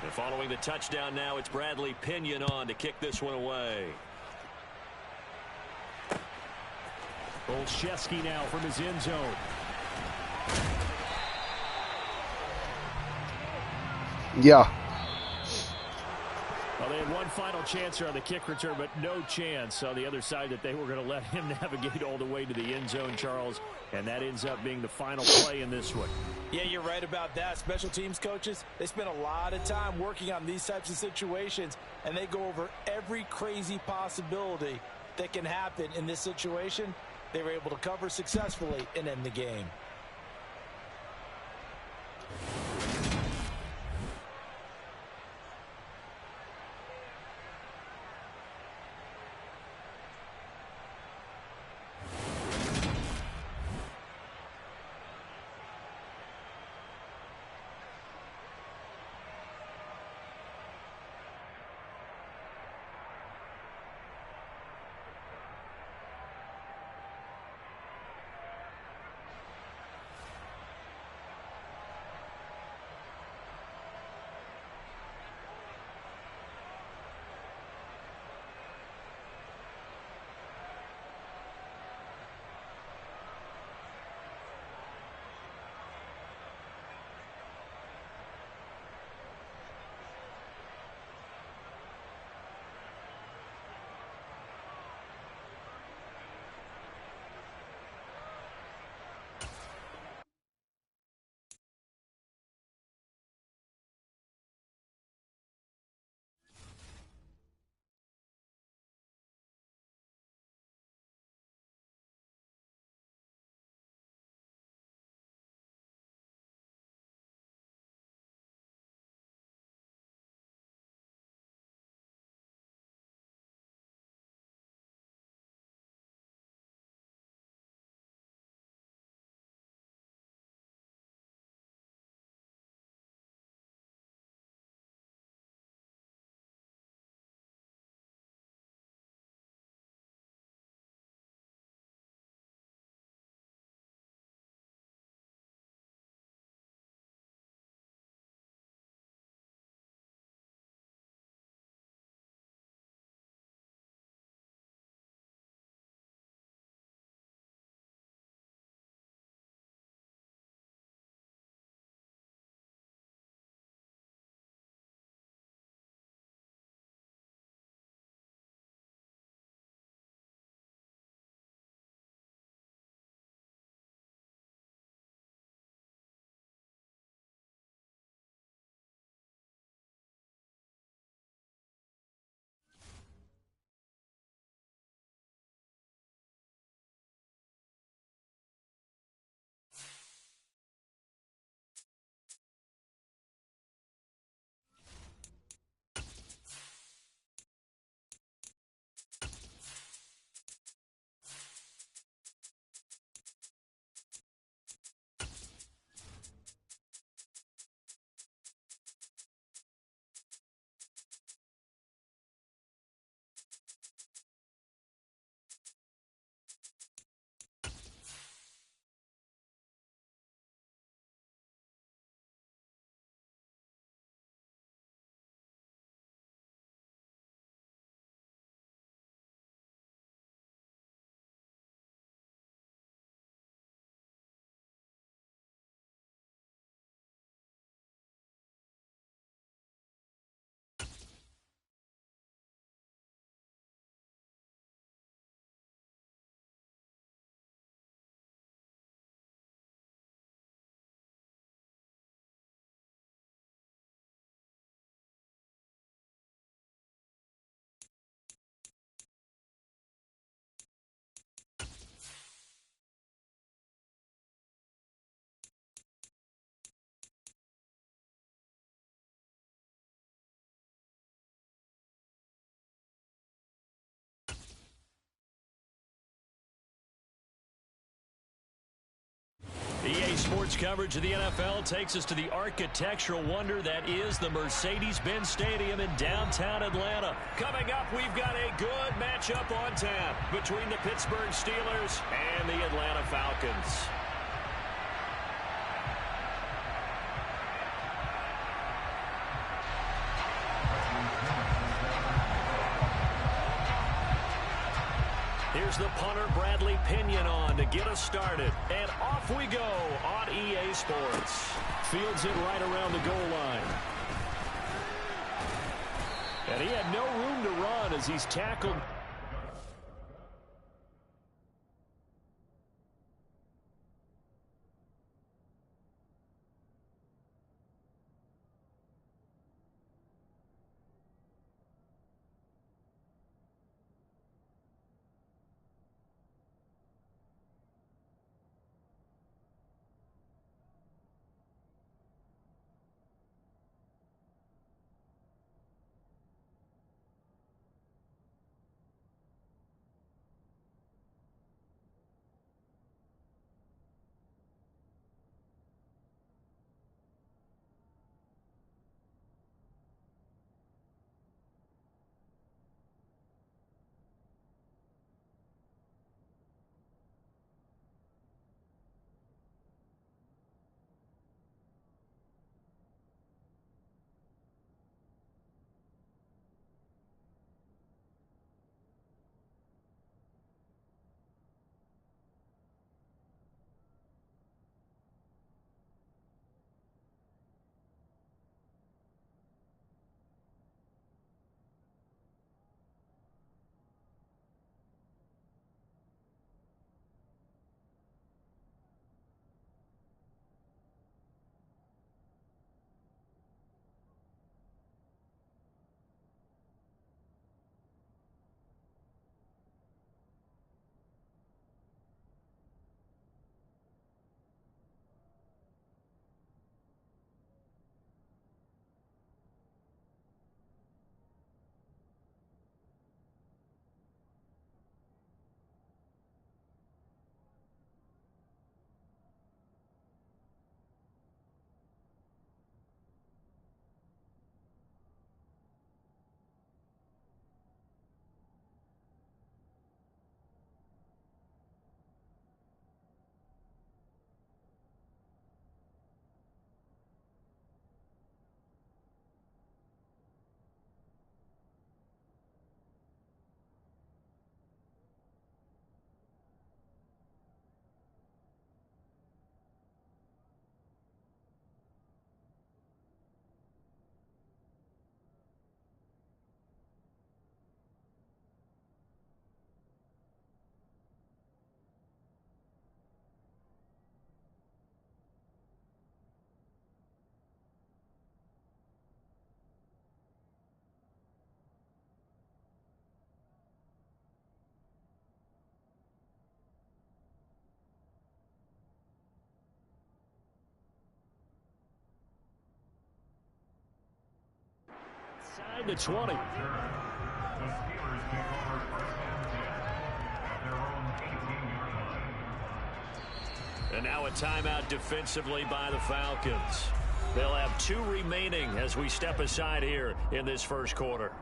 And following the touchdown now, it's Bradley Pinion on to kick this one away. Olszewski now from his end zone. Yeah. Well, they had one final chance here on the kick return, but no chance on the other side that they were going to let him navigate all the way to the end zone, Charles. And that ends up being the final play in this one. Yeah, you're right about that. Special teams coaches, they spend a lot of time working on these types of situations, and they go over every crazy possibility that can happen in this situation. They were able to cover successfully and end the game. Sports coverage of the NFL takes us to the architectural wonder that is the Mercedes-Benz Stadium in downtown Atlanta. Coming up, we've got a good matchup on tap between the Pittsburgh Steelers and the Atlanta Falcons. Here's the punter, Bradley Pinion, on to get us started. And off we go on EA Sports. Fields it right around the goal line. And he had no room to run as he's tackled. Side to 20. And now a timeout defensively by the Falcons. They'll have 2 remaining as we step aside here in this first quarter.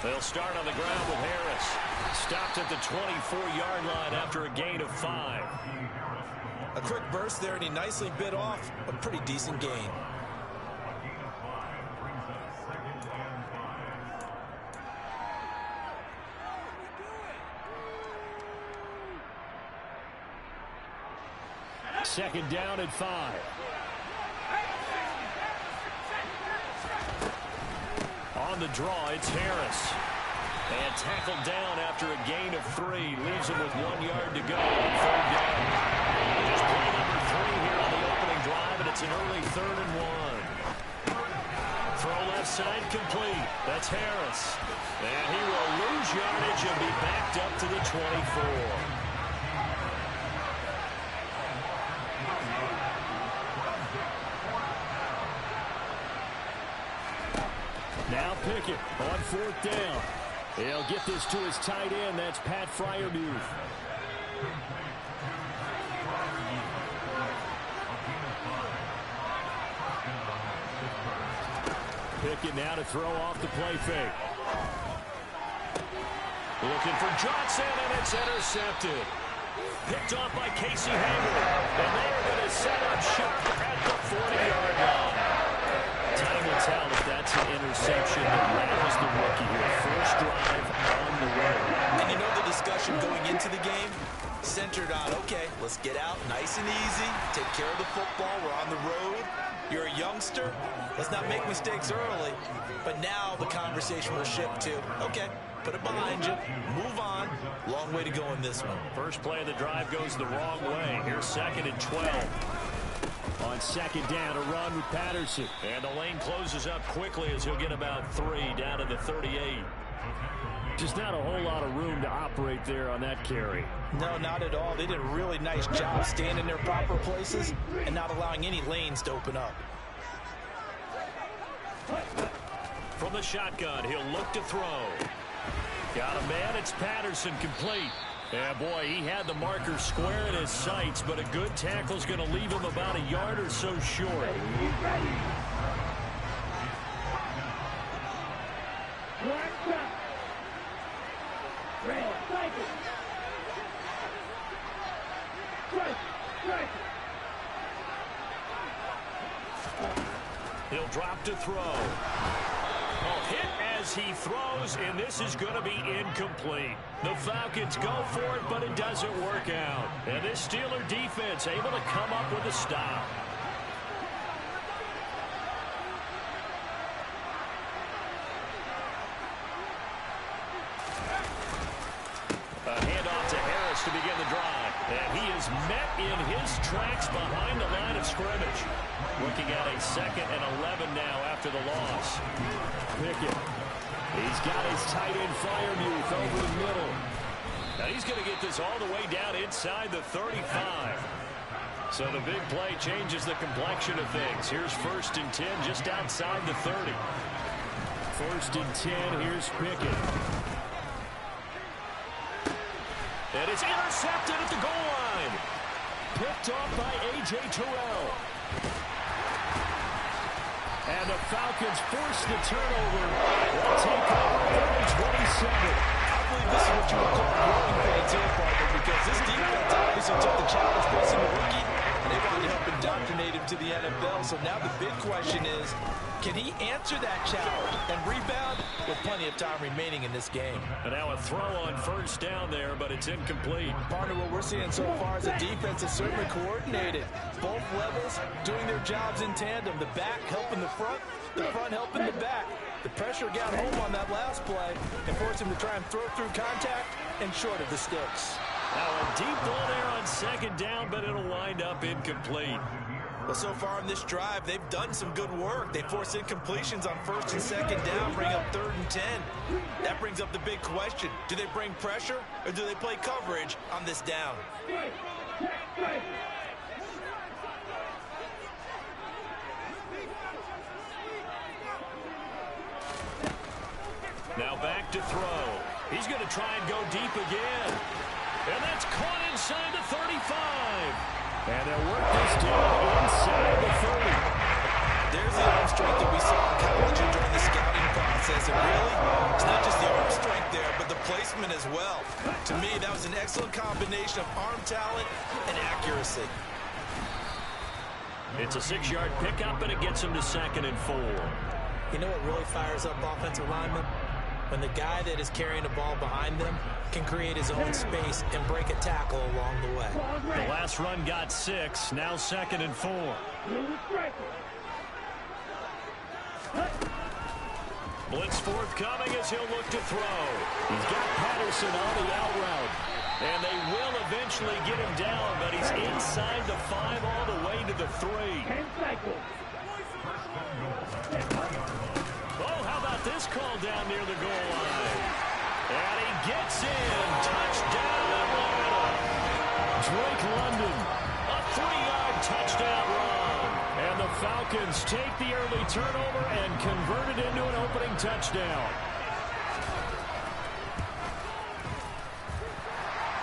They'll start on the ground with Harris. Stopped at the 24-yard line after a gain of 5. A quick burst there, and he nicely bit off a pretty decent gain. second down and 5. On the draw, it's Harris. And tackled down after a gain of 3. Leaves him with 1 yard to go on third down. Just play number 3 here on the opening drive, and it's an early 3rd and 1. Throw left side complete. That's Harris. And he will lose yardage and be backed up to the 24. Now Pickett on 4th down. He'll get this to his tight end. That's Pat Freiermuth. Pickett now to throw off the play fake. Looking for Johnson, and it's intercepted. Picked off by Casey Hayward. And they are going to set up shop at the 40-yard line. Time will tell if that's an interception that rattles the rookie here. First drive on the road. And you know the discussion going into the game? Centered on, okay, let's get out nice and easy. Take care of the football. We're on the road. You're a youngster. Let's not make mistakes early. But now the conversation will shift to, okay, put it behind you. Move on. Long way to go in this one. First play of the drive goes the wrong way. Here's 2nd and 12. On 2nd down, a run with Patterson. And the lane closes up quickly as he'll get about 3 down to the 38. Just not a whole lot of room to operate there on that carry. No, not at all. They did a really nice job staying in their proper places and not allowing any lanes to open up. From the shotgun, he'll look to throw. Got a man, it's Patterson, complete. Yeah, boy, he had the marker square in his sights, but a good tackle's going to leave him about a yard or so short. He'll drop to throw. Hit as he throws, and this is going to be incomplete. The Falcons go for it, but it doesn't work out. And this Steeler defense able to come up with a stop. A handoff to Harris to begin the drive. And he is met in his tracks behind the line of scrimmage. Looking at a 2nd and 11 now after the loss. Pickett. He's got his tight end Freiermuth over the middle. Now he's going to get this all the way down inside the 35. So the big play changes the complexion of things. Here's 1st and 10 just outside the 30. 1st and 10, here's Pickett. And it's intercepted at the goal line. Picked off by A.J. Terrell. And the Falcons force the turnover. They'll take over 27. I believe this is what you would call growing pains here, partner, because this defense obviously took the challenge facing the rookie, and they wanted to help indoctrinate him to the NFL. So now the big question is, can he answer that challenge and rebound with plenty of time remaining in this game? And now a throw on 1st down there, but it's incomplete. Partner, what we're seeing so far is the defense is certainly coordinated. Both levels doing their jobs in tandem. The back helping the front helping the back. The pressure got home on that last play and forced him to try and throw through contact and short of the sticks. Now a deep ball there on 2nd down, but it'll wind up incomplete. Well, so far in this drive, they've done some good work. They force incompletions on 1st and 2nd down, bring up 3rd and 10. That brings up the big question. Do they bring pressure or do they play coverage on this down? Now back to throw. He's going to try and go deep again. And that's caught inside the 35. And they'll work this down inside the 30. There's the arm strength that we saw in college and during the scouting process. And really, it's not just the arm strength there, but the placement as well. To me, that was an excellent combination of arm talent and accuracy. It's a 6-yard pickup, and it gets him to 2nd and 4. You know what really fires up offensive linemen? when the guy that is carrying the ball behind them can create his own space and break a tackle along the way. The last run got 6, now 2nd and 4. Blitz forthcoming as he'll look to throw. He's got Patterson on the out route. And they will eventually get him down, but he's inside the 5 all the way to the 3. Oh, how about this call down near the goal line? And he gets in. Touchdown, Atlanta. Drake London, a 3-yard touchdown run. And the Falcons take the early turnover and convert it into an opening touchdown.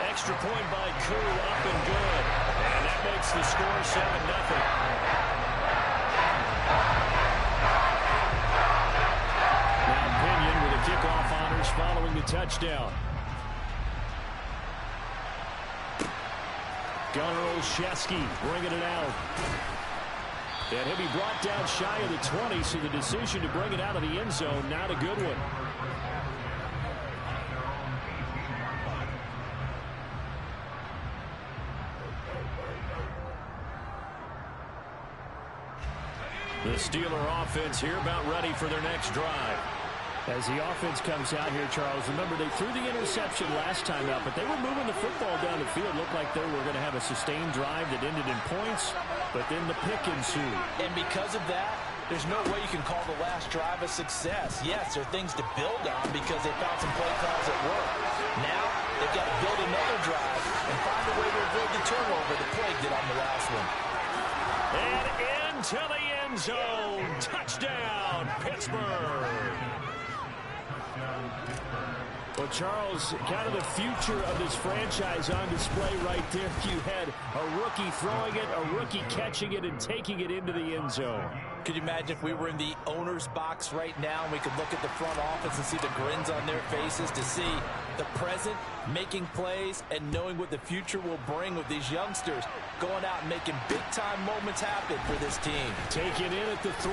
Extra point by Koo, up and good. And that makes the score 7-0. Now Pinion with a kickoff honors following the touchdown. Gunnar Olszewski bringing it out. And he'll be brought down shy of the 20, so the decision to bring it out of the end zone, not a good one. The Steeler offense here about ready for their next drive. As the offense comes out here, Charles, remember they threw the interception last time out, but they were moving the football down the field. Looked like they were going to have a sustained drive that ended in points, but then the pick ensued. And because of that, there's no way you can call the last drive a success. Yes, there are things to build on because they found some play calls that work. Now, they've got to build another drive and find a way to avoid the turnover the Plague did on the last one. And into the end zone. Touchdown, Pittsburgh. Well, Charles, kind of the future of this franchise on display right there. You had a rookie throwing it, a rookie catching it, and taking it into the end zone. Could you imagine if we were in the owner's box right now and we could look at the front office and see the grins on their faces, to see the present making plays and knowing what the future will bring with these youngsters going out and making big-time moments happen for this team. Taken in at the 3.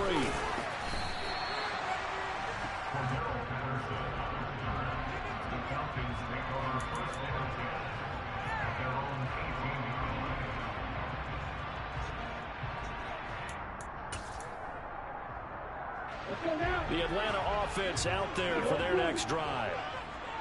The Atlanta offense out there for their next drive.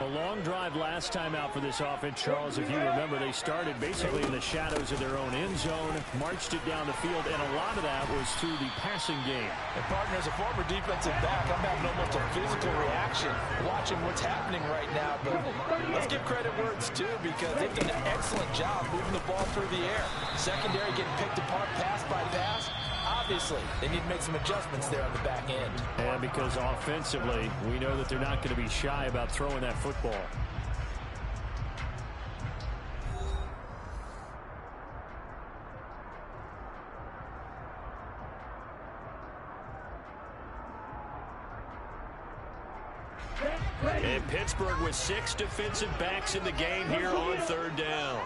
A long drive last time out for this offense, Charles. If you remember, they started basically in the shadows of their own end zone, marched it down the field, and a lot of that was through the passing game. And, partner, as a former defensive back, I'm having almost a physical reaction watching what's happening right now. But let's give credit where it's due, because they've done an excellent job moving the ball through the air. Secondary getting picked apart pass by pass. Obviously, they need to make some adjustments there on the back end. And because offensively, we know that they're not going to be shy about throwing that football. And Pittsburgh with 6 defensive backs in the game here on 3rd down.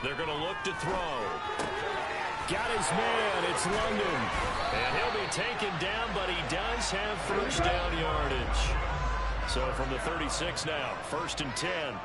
They're going to look to throw. Got his man. It's London. And he'll be taken down, but he does have first down yardage. So from the 36 now, 1st and 10.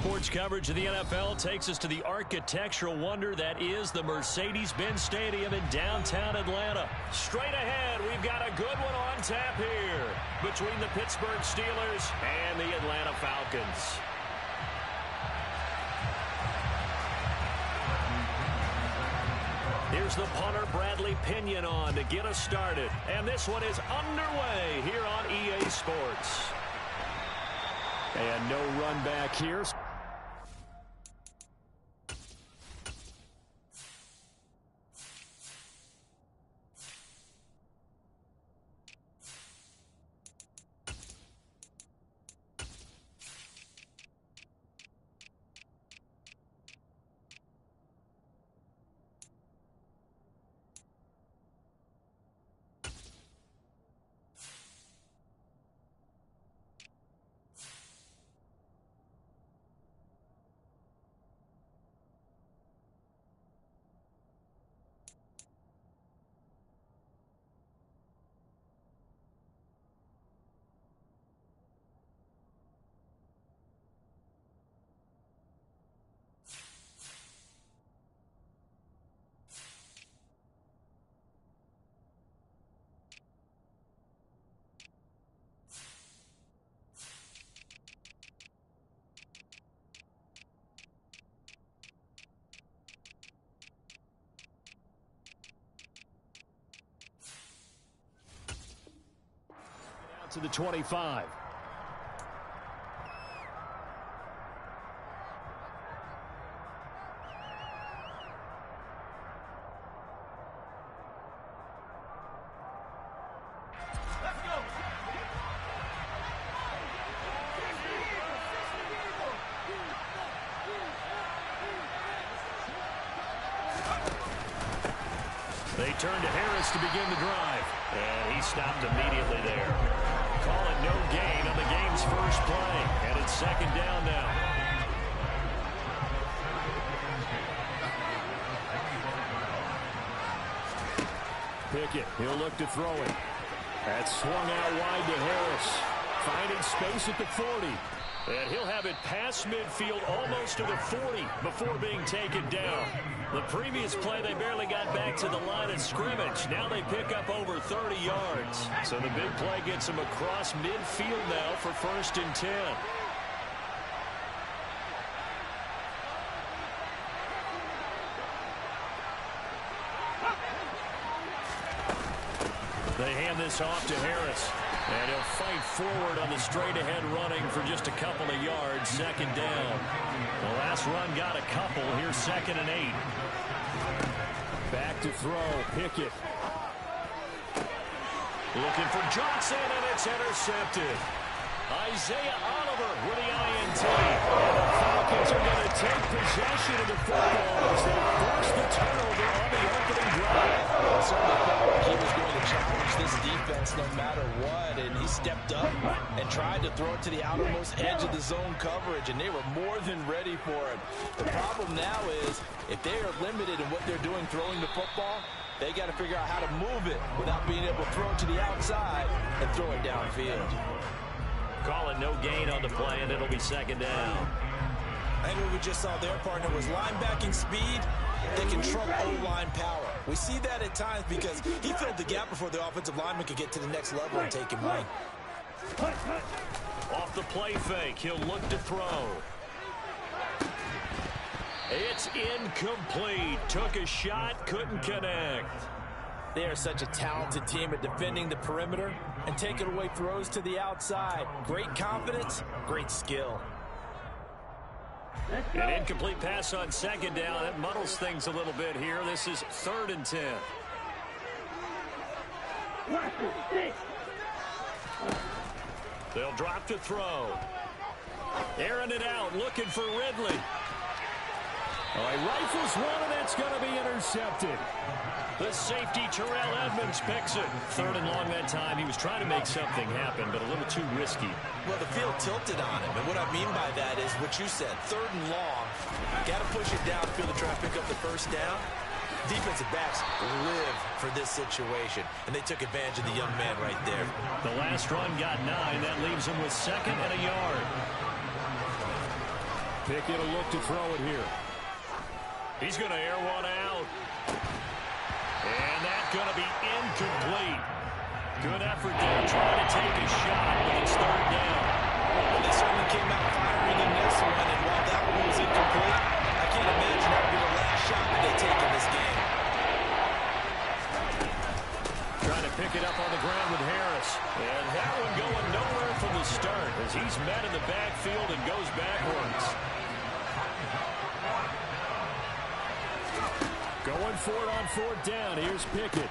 sports coverage of the NFL takes us to the architectural wonder that is the Mercedes-Benz Stadium in downtown Atlanta. Straight ahead, we've got a good one on tap here between the Pittsburgh Steelers and the Atlanta Falcons. Here's the punter, Bradley Pinion, on to get us started. And this one is underway here on EA Sports. And no run back here. To the 25. They turn to Harris to begin the drive. And he stopped immediately there. Call it no gain on the game's first play. And it's second down now. Pickett, he'll look to throw it. That's swung out wide to Harris. Finding space at the 40. And he'll have it past midfield almost to the 40 before being taken down. The previous play, they barely got back to the line of scrimmage. Now they pick up over 30 yards. So the big play gets them across midfield now for 1st and 10. They hand this off to Harris. And he'll fight forward on the straight-ahead running for just a couple of yards. Second down. The last run got a couple. Here's 2nd and 8. Back to throw. Pickett. Looking for Johnson, and it's intercepted. Isaiah Oliver with the INT. And the Falcons are going to take possession of the football as they force the turnover on the opening drive. Certainly felt like he was going to challenge this defense no matter what, and he stepped up and tried to throw it to the outermost edge of the zone coverage, and they were more than ready for it. The problem now is if they are limited in what they're doing throwing the football, they got to figure out how to move it without being able to throw it to the outside and throw it downfield. Call it no gain on the play, and it'll be second down. I think what we just saw their partner was linebacking speed. They can trump O-line power. We see that at times because he filled the gap before the offensive lineman could get to the next level and take him right. Off the play fake, he'll look to throw. It's incomplete. Took a shot, couldn't connect. They are such a talented team at defending the perimeter and taking away throws to the outside. Great confidence, great skill. An incomplete pass on second down. That muddles things a little bit here. This is 3rd and 10. They'll drop to throw. Airing it out, looking for Ridley. All right, rifles one, and that's going to be intercepted. The safety, Terrell Edmonds, picks it. 3rd and long that time. He was trying to make something happen, but a little too risky. Well, the field tilted on him, and what I mean by that is what you said, 3rd and long. Got to push it downfield to try to pick up the first down. Defensive backs live for this situation, and they took advantage of the young man right there. The last run got 9. That leaves him with 2nd and a yard. Pickett will look to throw it here. He's going to air one out. And that's going to be incomplete. Good effort there trying to take a shot, but it's third down. Well, they certainly came out firing in this one, and while that one was incomplete, I can't imagine that would be the last shot that they take in this game. Trying to pick it up on the ground with Harris. And that one going nowhere from the start as he's met in the backfield and goes backwards. Going for it on fourth down. Here's Pickett.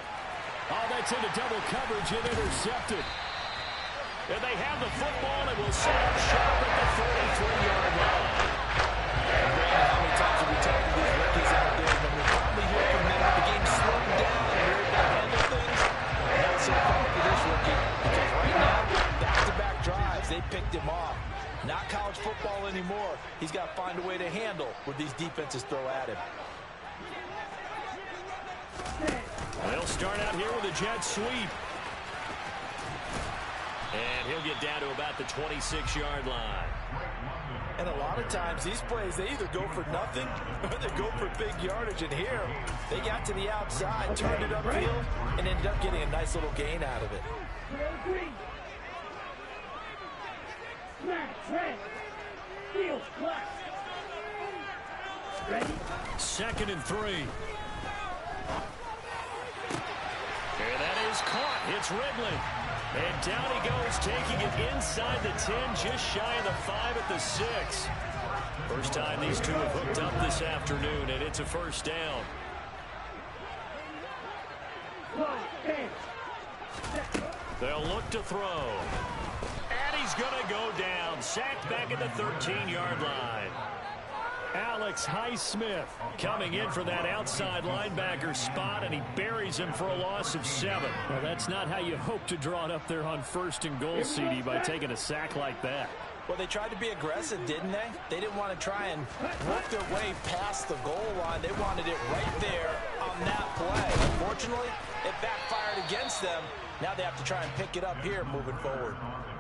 Oh, that's into double coverage and intercepted. And they have the football and will set up sharp at the 33-yard line. Brandon, how many times have we talked to these rookies out there? And we'll probably hear from them when the game slowed down and they're able to handle things. Not so far for this rookie, because right now, back-to-back drives, they picked him off. Not college football anymore. He's got to find a way to handle what these defenses throw at him. They'll start out here with a jet sweep. And he'll get down to about the 26-yard line. And a lot of times, these plays, they either go for nothing or they go for big yardage. And here, they got to the outside, turned it upfield, and ended up getting a nice little gain out of it. Second and 3. And that is caught. It's Ridley. And down he goes, taking it inside the 10, just shy of the 5 at the 6. First time these two have hooked up this afternoon, and it's a first down. They'll look to throw. And he's going to go down. Sacked back at the 13-yard line. Alex Highsmith coming in for that outside linebacker spot, and he buries him for a loss of 7. Well, that's not how you hope to draw it up there on first and goal, CD, by taking a sack like that. Well, they tried to be aggressive, didn't they? They didn't want to try and work their way past the goal line. They wanted it right there on that play. Unfortunately, it backfired against them. Now they have to try and pick it up here moving forward.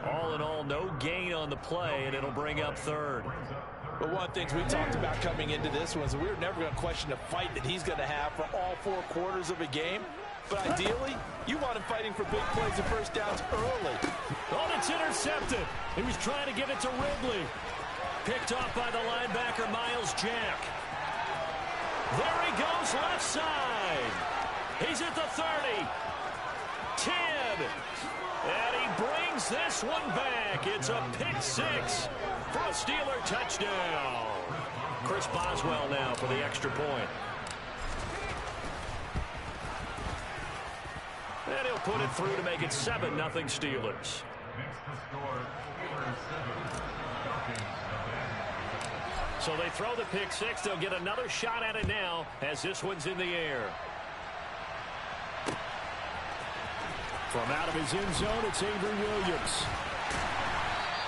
All in all, no gain on the play, and it'll bring up third. But one of the things we talked about coming into this was we were never going to question the fight that he's going to have for all 4 quarters of a game. But ideally, you want him fighting for big plays and first downs early. Oh, it's intercepted. He was trying to give it to Ridley. Picked off by the linebacker, Miles Jack. There he goes, left side. He's at the 30. 10. And he brings this one back. It's a pick 6 for a Steeler touchdown. Chris Boswell now for the extra point. And he'll put it through to make it 7-0 Steelers. So they throw the pick 6. They'll get another shot at it now as this one's in the air. From out of his end zone, it's Avery Williams.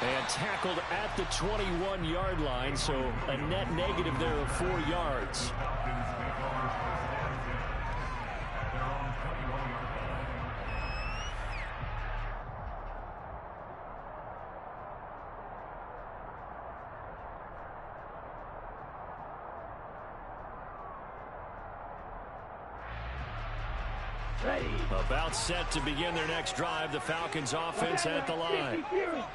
And tackled at the 21-yard line, so a net negative there of 4 yards. About set to begin their next drive. The Falcons offense at the line.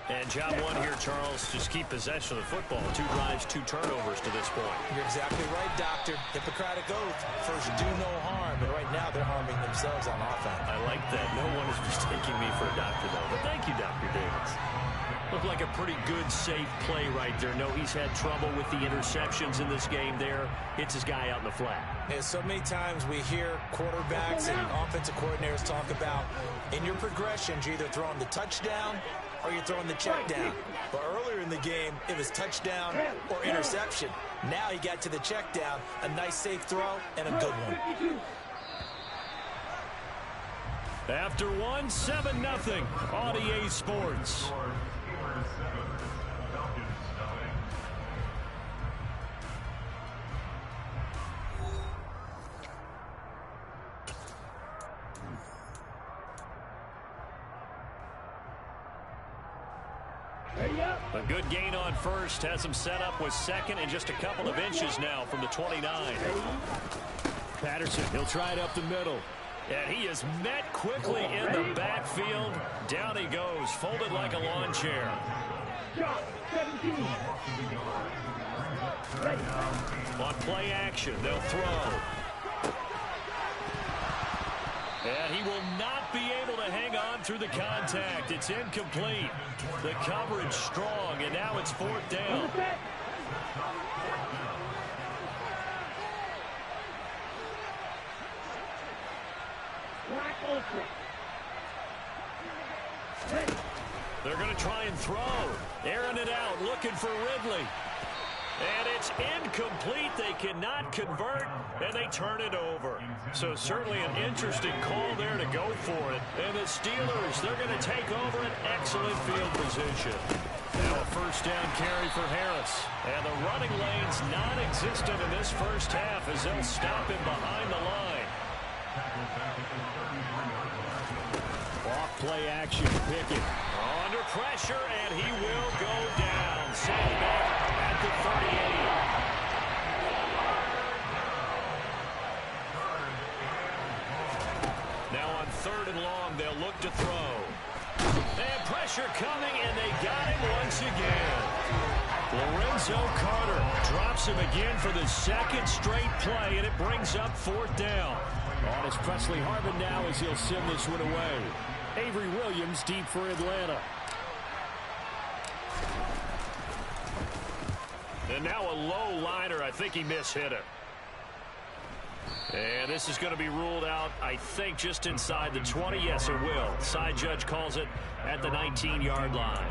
And job one here, Charles, just keep possession of the football. 2 drives, 2 turnovers to this point. You're exactly right, Doctor. Hippocratic oath. First, do no harm. And right now, they're harming themselves on offense. I like that. No one is mistaking me for a doctor, though. But thank you, Dr. Davis. Looked like a pretty good, safe play right there. No, he's had trouble with the interceptions in this game there. Hits his guy out in the flat. And so many times we hear quarterbacks and offensive coordinators talk about in your progressions, you're either throwing the touchdown or you're throwing the check down. But earlier in the game, it was touchdown or interception. Now he got to the check down, a nice safe throw, and a good one. After 1, 7-0 on EA Sports. A good gain on first has him set up with second and just a couple of inches now from the 29. Patterson, he'll try it up the middle. And he is met quickly in the backfield. Down he goes, folded like a lawn chair. On play action, they'll throw. And he will not be able to hang on through the contact. It's incomplete. The coverage strong, and now it's 4th down. They're going to try and throw. Airing it out, looking for Ridley. And it's incomplete. They cannot convert, and they turn it over. So certainly an interesting call there to go for it. And the Steelers, they're going to take over an excellent field position. Now a 1st down carry for Harris. And the running lane's non-existent in this first half as they'll stop him behind the line. Off play action, Pickett. Under pressure, and he will go down. Sent back at the 38. Now on 3rd and long, they'll look to throw. And pressure coming, and they got him once again. Lorenzo Carter drops him again for the 2nd straight play, and it brings up 4th down. On is Presley Harvin now as he'll send this one away. Avery Williams deep for Atlanta. And now a low liner. I think he mishit it. And this is going to be ruled out, I think, just inside the 20. Yes, it will. Side judge calls it at the 19-yard line.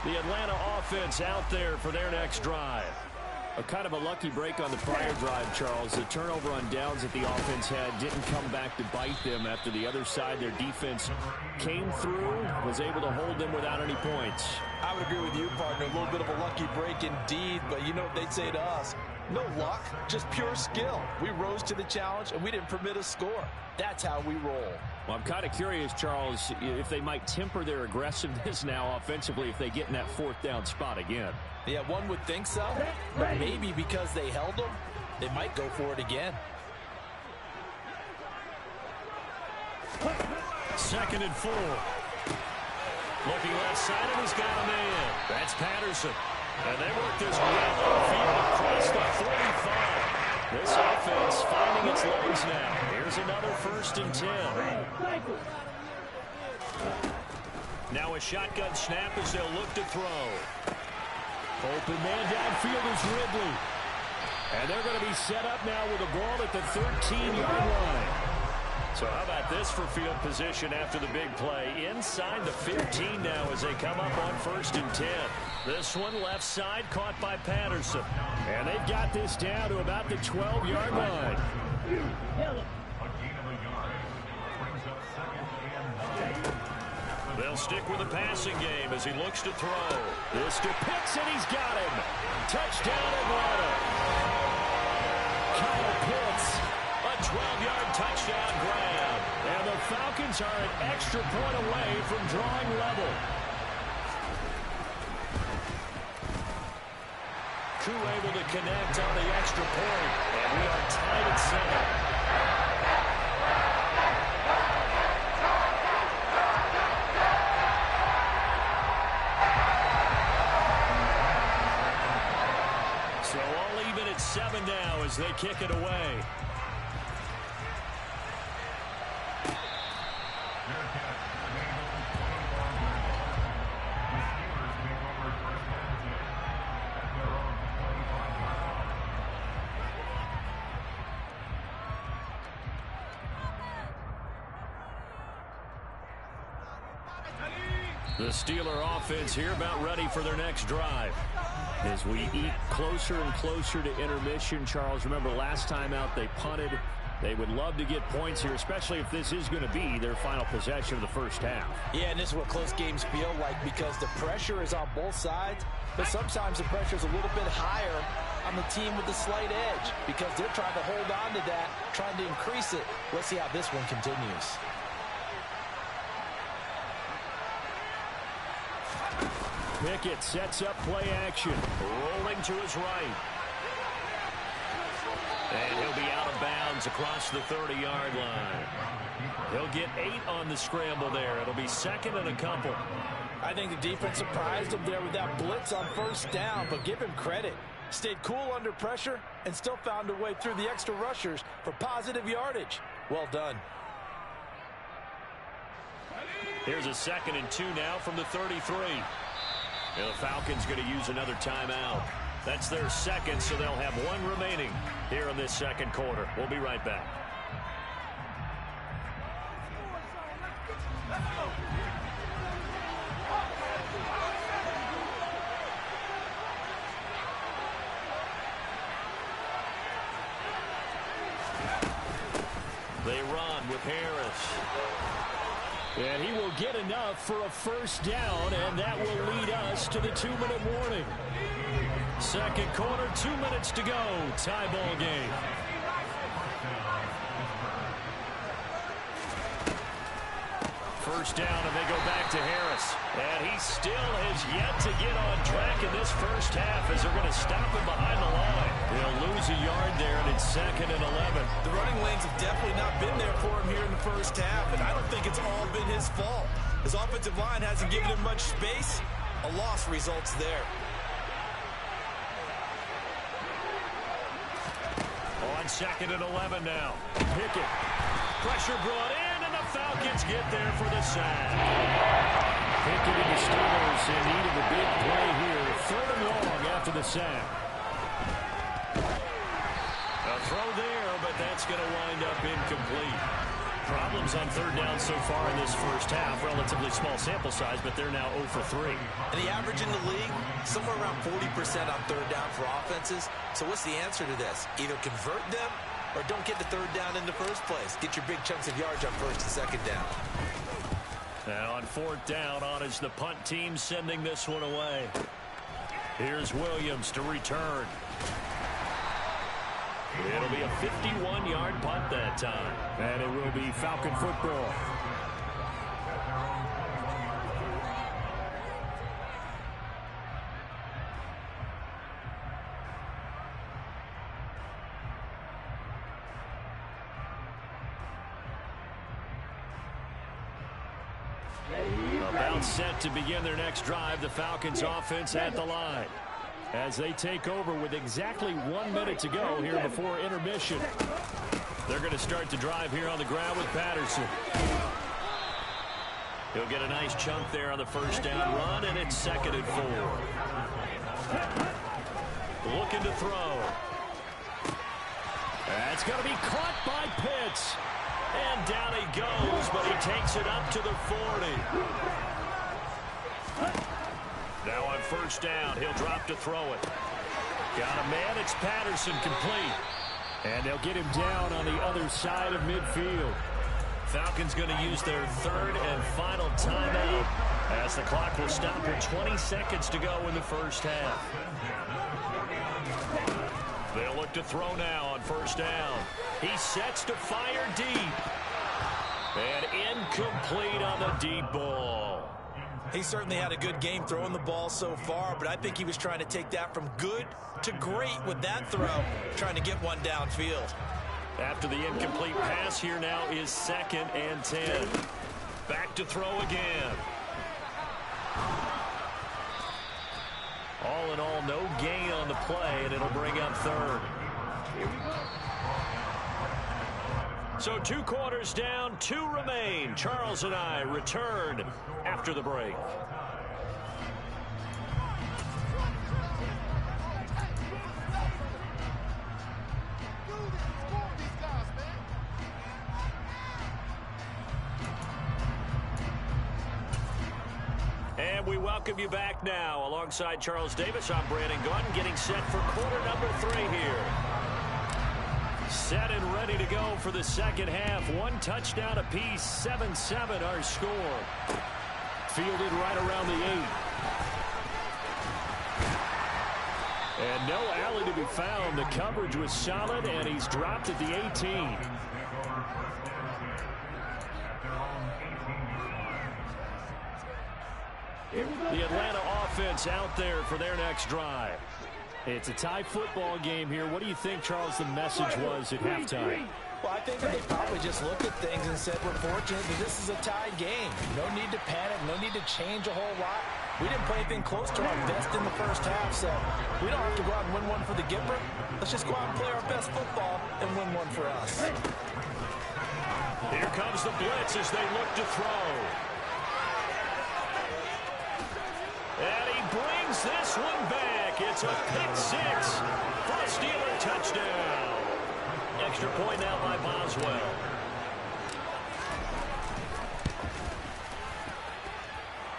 The Atlanta offense out there for their next drive. A kind of a lucky break on the prior drive, Charles. The turnover on downs that the offense had didn't come back to bite them after the other side. Their defense came through, was able to hold them without any points. I would agree with you, partner. A little bit of a lucky break indeed, but you know what they'd say to us? No luck, just pure skill. We rose to the challenge, and we didn't permit a score. That's how we roll. Well, I'm kind of curious, Charles, if they might temper their aggressiveness now offensively if they get in that 4th down spot again. Yeah, one would think so, but maybe because they held them, they might go for it again. 2nd and 4. Looking left side, and he's got a man. That's Patterson. And they work this well upfield across the 45. This offense finding its legs now. Here's another 1st and 10. Now a shotgun snap as they'll look to throw. Open man downfield is Ridley. And they're going to be set up now with a ball at the 13-yard line. So how about this for field position after the big play? Inside the 15 now as they come up on 1st and 10. This one left side caught by Patterson. And they've got this down to about the 12-yard line. They'll stick with the passing game as he looks to throw. This to Pitts, and he's got him. Touchdown, Atlanta. Kyle Pitts, a 12-yard touchdown grab. And the Falcons are an extra point away from drawing level. Koo able to connect on the extra point, and we are tied at 7. So all even at 7 now as they kick it away. The Steeler offense here about ready for their next drive. As we eat closer and closer to intermission, Charles, remember last time out they punted. They would love to get points here, especially if this is going to be their final possession of the first half. Yeah, and this is what close games feel like because the pressure is on both sides, but sometimes the pressure is a little bit higher on the team with the slight edge because they're trying to hold on to that, trying to increase it. Let's see how this one continues. Pickett sets up play action. Rolling to his right. And he'll be out of bounds across the 30-yard line. He'll get 8 on the scramble there. It'll be second and a couple. I think the defense surprised him there with that blitz on first down, but give him credit. Stayed cool under pressure and still found a way through the extra rushers for positive yardage. Well done. Here's a 2nd and 2 now from the 33. And the Falcons going to use another timeout. That's their second, so they'll have 1 remaining here in this second quarter. We'll be right back. They run with Harris. And he will get enough for a first down, and that will lead us to the 2-minute warning. Second quarter, 2 minutes to go. Tie ball game. First down, and they go back to Harris. And he still has yet to get on track in this first half as they're going to stop him behind the line. They'll lose a yard there, and it's 2nd and 11. The running lanes have definitely not been there for him here in the first half, and I don't think it's all been his fault. His offensive line hasn't given him much space. A loss results there. On 2nd and 11 now. Pickett. Pressure brought in, and the Falcons get there for the sack. Pickett and the Steelers in need of a big play here. 3rd and long after the sack. A throw there, but that's going to wind up incomplete. Problems on 3rd down so far in this first half. Relatively small sample size, but they're now 0 for 3. And the average in the league, somewhere around 40% on 3rd down for offenses. So what's the answer to this? Either convert them or don't get the 3rd down in the first place. Get your big chunks of yards on 1st and 2nd down. Now on 4th down, on is the punt team sending this one away. Here's Williams to return. It'll be a 51-yard punt that time. And it will be Falcon football. About set to begin their next drive, the Falcons offense at the line. As they take over with exactly 1 minute to go here before intermission. They're going to start the drive here on the ground with Patterson. He'll get a nice chunk there on the first down run, and it's 2nd and 4. Looking to throw. That's going to be caught by Pitts. And down he goes, but he takes it up to the 40. Now on first down, he'll drop to throw it. Got a man, it's Patterson, complete. And they'll get him down on the other side of midfield. Falcons going to use their 3rd and final timeout as the clock will stop with 20 seconds to go in the first half. They'll look to throw now on first down. He sets to fire deep. And incomplete on the deep ball. He certainly had a good game throwing the ball so far, but I think he was trying to take that from good to great with that throw, trying to get one downfield. After the incomplete pass, here now is 2nd and 10. Back to throw again. All in all, no gain on the play, and it'll bring up 3rd. So 2 quarters down, 2 remain. Charles and I return after the break. And we welcome you back now. Alongside Charles Davis, I'm Brandon Gunn, getting set for quarter number 3 here. Set and ready to go for the second half. 1 touchdown apiece, 7-7 our score. Fielded right around the 8. And no alley to be found. The coverage was solid, and he's dropped at the 18. The Atlanta offense out there for their next drive. It's a tie football game here. What do you think, Charles, the message was at halftime? Well, I think that they probably just looked at things and said, we're fortunate that this is a tied game. No need to panic, no need to change a whole lot. We didn't play anything close to our best in the first half, so we don't have to go out and win one for the Gipper. Let's just go out and play our best football and win one for us. Here comes the blitz as they look to throw. And he brings this one back. It's a pick six for a Steeler touchdown. Extra point now by Boswell.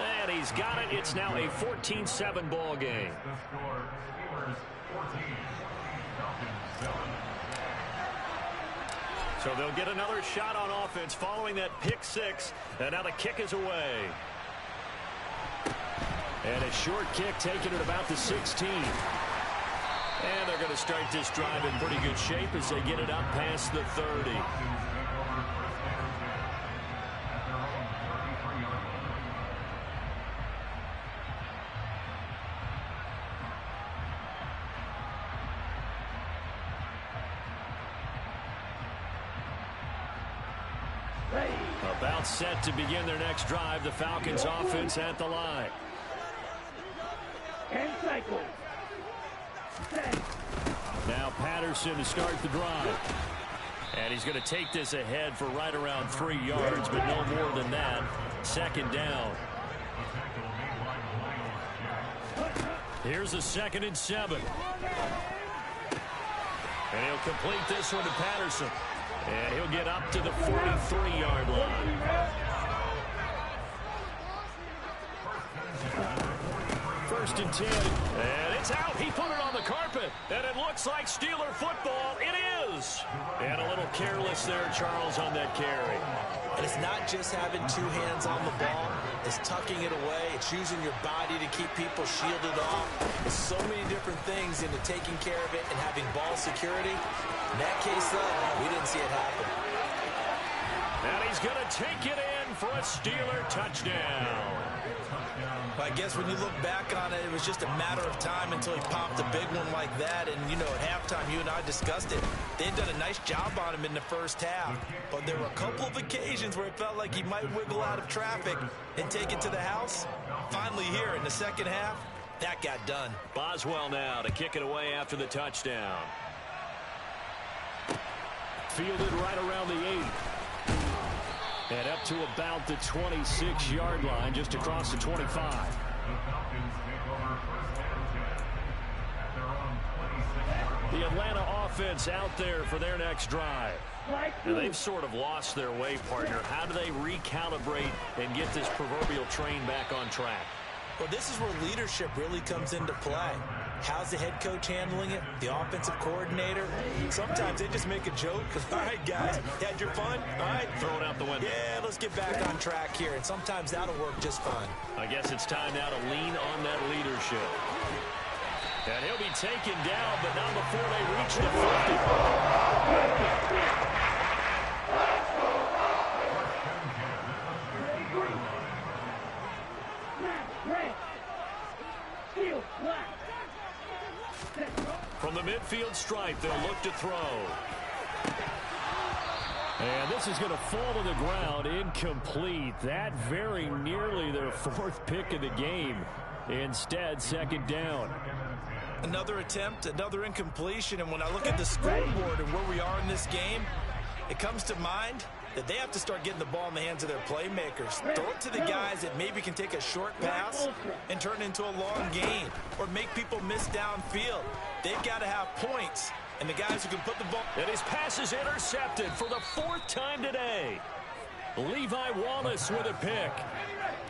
And he's got it. It's now a 14-7 ball game. So they'll get another shot on offense following that pick six. And now the kick is away. And a short kick taken at about the 16. And they're going to start this drive in pretty good shape as they get it up past the 30. About set to begin their next drive. The Falcons offense at the line. And cycle. Now Patterson to start the drive. And he's going to take this ahead for right around 3 yards, but no more than that. Second down. Here's a 2nd and 7. And he'll complete this one to Patterson. And he'll get up to the 43-yard line. First and 10. And it's out. He put it on the carpet. And it looks like Steeler football. It is. And a little careless there, Charles, on that carry. And it's not just having 2 hands on the ball. It's tucking it away. It's using your body to keep people shielded off. There's so many different things into taking care of it and having ball security. In that case, though, we didn't see it happen. And he's going to take it in for a Steeler touchdown. I guess when you look back on it, it was just a matter of time until he popped a big one like that. And, you know, at halftime, you and I discussed it. They had done a nice job on him in the first half. But there were a couple of occasions where it felt like he might wiggle out of traffic and take it to the house. Finally here in the second half, that got done. Boswell now to kick it away after the touchdown. Fielded right around the 8. And up to about the 26-yard line, just across the 25. The Atlanta offense out there for their next drive. And they've sort of lost their way, partner. How do they recalibrate and get this proverbial train back on track? Well, this is where leadership really comes into play. How's the head coach handling it? The offensive coordinator? Sometimes they just make a joke. All right, guys, had your fun? All right. Throw it out the window. Yeah, let's get back on track here. And sometimes that'll work just fine. I guess it's time now to lean on that leadership. And he'll be taken down, but not before they reach the 50. From the midfield stripe, they'll look to throw. And this is going to fall to the ground, incomplete. That very nearly their 4th pick of the game. Instead, second down. Another attempt, another incompletion. And when I look at the scoreboard and where we are in this game, it comes to mind that they have to start getting the ball in the hands of their playmakers. Throw it to the guys that maybe can take a short pass and turn it into a long gain or make people miss downfield. They've got to have points, and the guys who can put the ball. And his pass is intercepted for the 4th time today. Levi Wallace with a pick.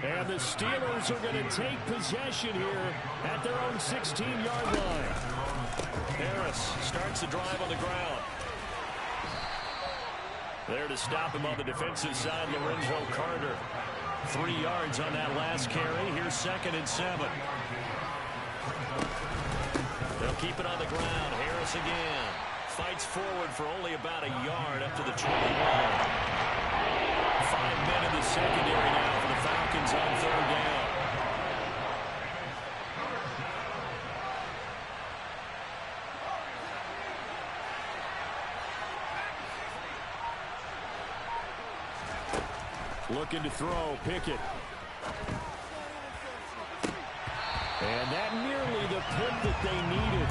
And the Steelers are going to take possession here at their own 16-yard line. Harris starts the drive on the ground. There to stop him on the defensive side, Lorenzo Carter. 3 yards on that last carry. Here's 2nd and 7. They'll keep it on the ground. Harris again. Fights forward for only about a yard up to the 21. 5 men in the secondary now for the Falcons on 3rd down. Looking to throw, Pickett. And that nearly the pick that they needed.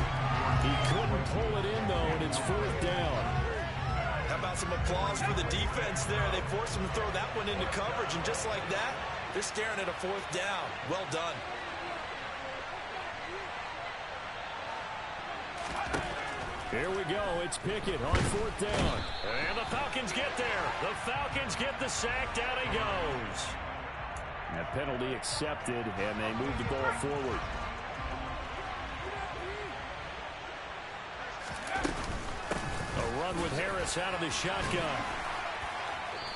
He couldn't pull it in, though, and it's 4th down. How about some applause for the defense there? They forced him to throw that one into coverage, and just like that, they're staring at a 4th down. Well done. Here we go. It's Pickett on 4th down. And the Falcons get there. The Falcons get the sack. Down he goes. That penalty accepted, and they move the ball forward. A run with Harris out of the shotgun.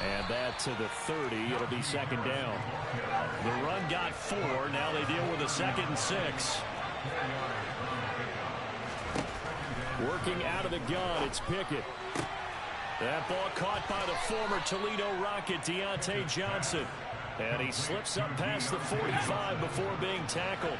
And that to the 30. It'll be 2nd down. The run got 4. Now they deal with a 2nd and 6. Working out of the gun, it's Pickett. That ball caught by the former Toledo Rocket, Deontay Johnson. And he slips up past the 45 before being tackled.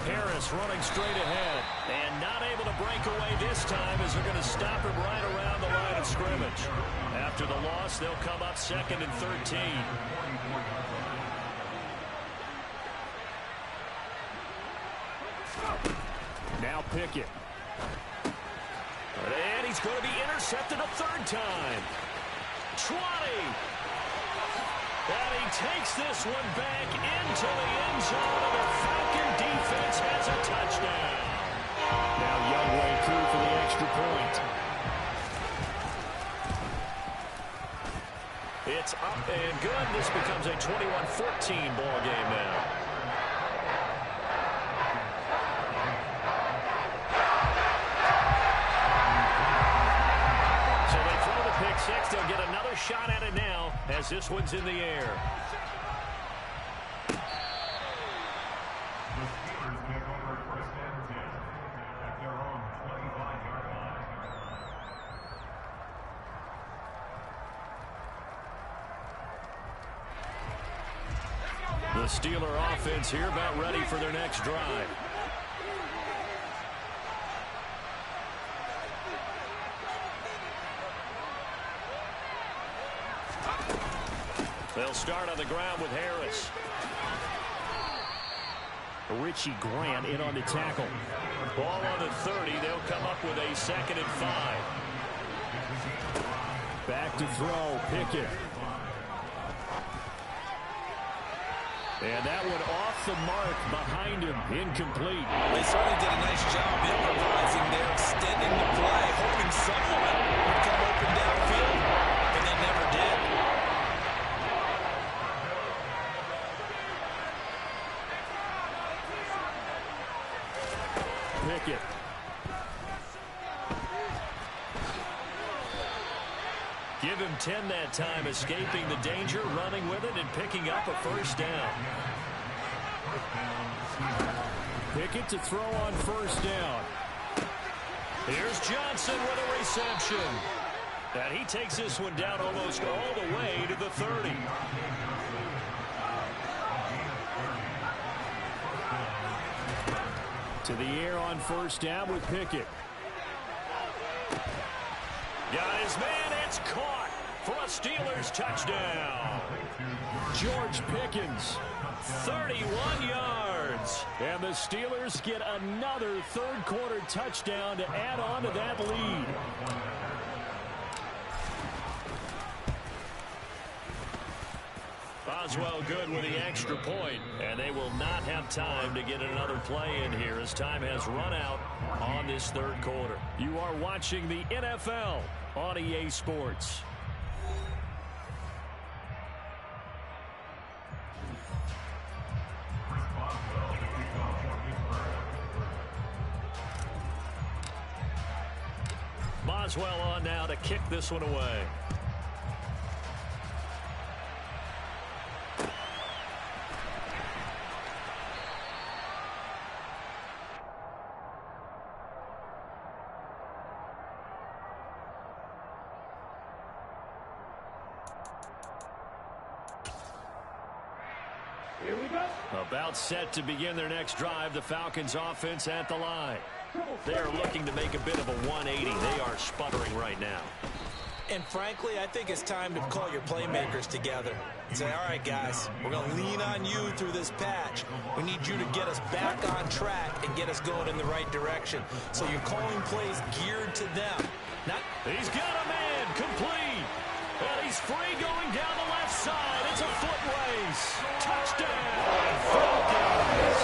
Harris running straight ahead. And not able to break away this time as they're going to stop him right around the line of scrimmage. After the loss, they'll come up 2nd and 13. Now Pickett. And he's going to be intercepted a 3rd time. 20. And he takes this one back into the end zone, and the Falcon defense has a touchdown. Now Youngway through for the extra point. It's up and good. This becomes a 21-14 ball game now. They'll get another shot at it now as this one's in the air. The Steeler offense here about ready for their next drive. They'll start on the ground with Harris. Richie Grant in on the tackle. Ball on the 30. They'll come up with a 2nd and 5. Back to throw, Pickett. And that one off the mark behind him, incomplete. They certainly did a nice job improvising there, extending the play, hoping someone would come open downfield, and they never did. Pickett. Give him 10 that time, escaping the danger, running with it, and picking up a 1st down. Pickett to throw on 1st down. Here's Johnson with a reception. And he takes this one down almost all the way to the 30. To the air on 1st down with Pickett. Got his man, it's caught for a Steelers touchdown. George Pickens. 31 yards. And the Steelers get another 3rd quarter touchdown to add on to that lead. Boswell good with the extra point, and they will not have time to get another play in here as time has run out on this 3rd quarter. You are watching the NFL on EA Sports. Boswell on now to kick this one away. Here we go. About set to begin their next drive. The Falcons offense at the line. They are looking to make a bit of a 180. They are sputtering right now. And frankly, I think it's time to call your playmakers together and say, all right, guys, we're going to lean on you through this patch. We need you to get us back on track and get us going in the right direction. So you're calling plays geared to them. He's got a man complete. And he's free going down the left side. It's a foot race. Touchdown, Falcons.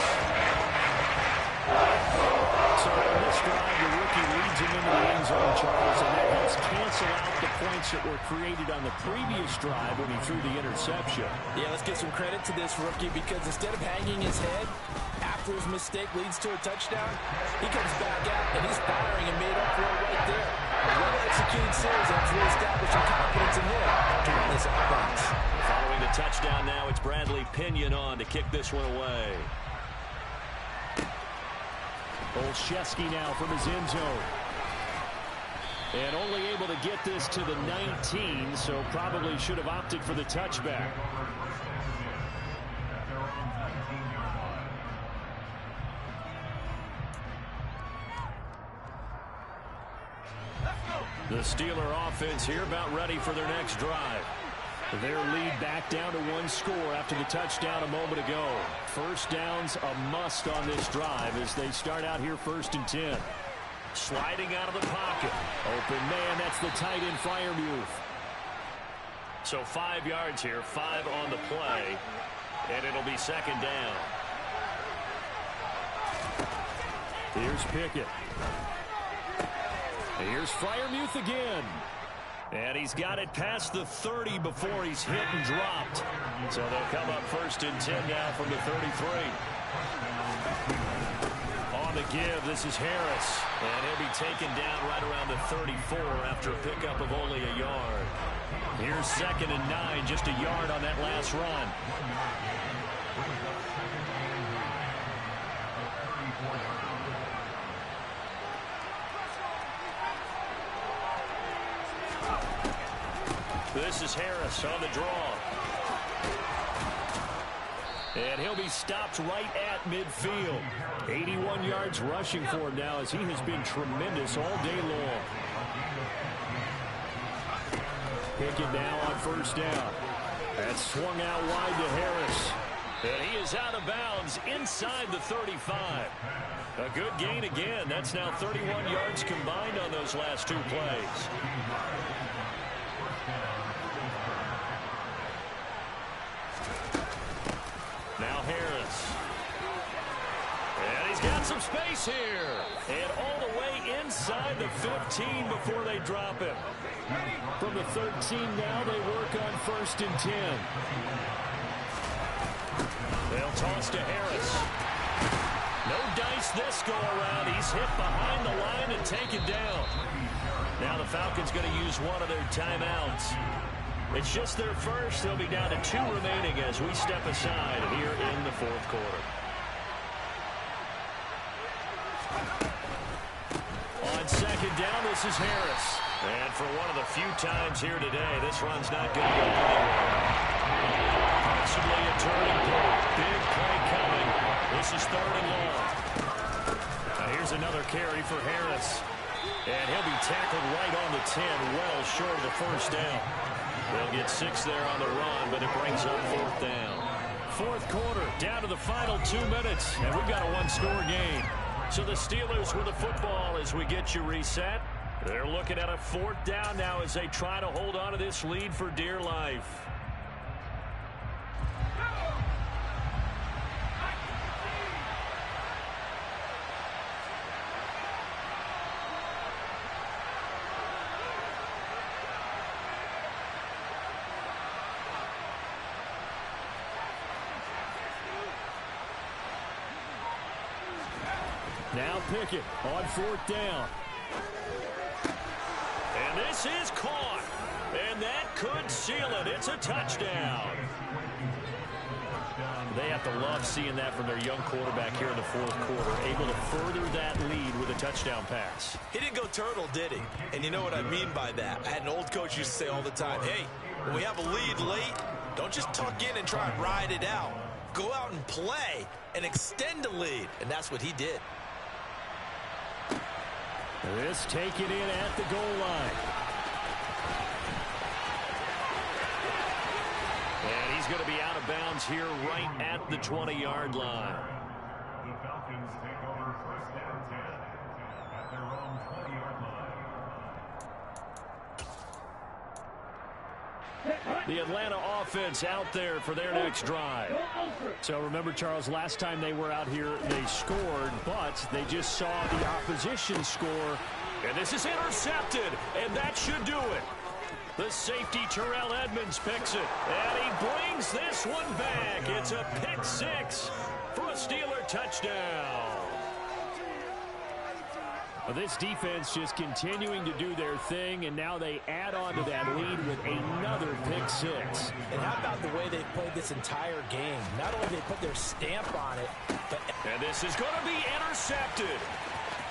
So in this drive, the rookie leads him into the end zone, Charles, and that helps cancel out the points that were created on the previous drive when he threw the interception. Yeah, let's give some credit to this rookie because instead of hanging his head after his mistake leads to a touchdown, he comes back out and he's firing and made up for it right there. A well-executed series has really established some confidence in him to run this offense. Following the touchdown now, it's Bradley Pinion on to kick this one away. Olszewski now from his end zone. And only able to get this to the 19, so probably should have opted for the touchback. The Steeler offense here about ready for their next drive. Their lead back down to one score after the touchdown a moment ago. First down's a must on this drive as they start out here 1st and 10. Sliding out of the pocket. Open man, that's the tight end Freiermuth. So 5 yards here, 5 on the play, and it'll be 2nd down. Here's Pickett. Here's Freiermuth again. And he's got it past the 30 before he's hit and dropped. So they'll come up 1st and 10 now from the 33. On the give, this is Harris. And he'll be taken down right around the 34 after a pickup of only a yard. Here's 2nd and 9, just a yard on that last run. This is Harris on the draw. And he'll be stopped right at midfield. 81 yards rushing for him now as he has been tremendous all day long. Pickett now on 1st down. That's swung out wide to Harris. And he is out of bounds inside the 35. A good gain again. That's now 31 yards combined on those last 2 plays. Now Harris. And he's got some space here. And all the way inside the 15 before they drop him. From the 13 now they work on 1st and 10. They'll toss to Harris. No dice this go around. He's hit behind the line and taken down. Now the Falcons going to use one of their timeouts. It's just their first. They'll be down to 2 remaining as we step aside here in the 4th quarter. On 2nd down, this is Harris. And for one of the few times here today, this run's not going to go anywhere. Possibly a turning point. Big play coming. This is 3rd and long. Now here's another carry for Harris. And he'll be tackled right on the 10, well short of the 1st down. They'll get 6 there on the run, but it brings up 4th down. 4th quarter, down to the final 2 minutes, and we've got a 1-score game. So the Steelers with the football as we get you reset. They're looking at a 4th down now as they try to hold on to this lead for dear life. Now Pickett on 4th down. And this is caught. And that could seal it. It's a touchdown. They have to love seeing that from their young quarterback here in the 4th quarter, able to further that lead with a touchdown pass. He didn't go turtle, did he? And you know what I mean by that. I had an old coach used to say all the time, hey, when we have a lead late, don't just tuck in and try and ride it out. Go out and play and extend the lead. And that's what he did. This taken in at the goal line. he's going to be out of bounds here right at the 20-yard line. The Falcons take over first down 10 at their own 20-yard line. The Atlanta offense out there for their next drive. So remember, Charles, last time they were out here, they scored, but they just saw the opposition score. And this is intercepted, and that should do it. The safety, Terrell Edmonds, picks it, and he brings this one back. It's a pick six for a Steeler touchdown. Well, this defense just continuing to do their thing, and now they add on to that lead with another pick six. And how about the way they played this entire game? Not only they put their stamp on it, but... And this is going to be intercepted.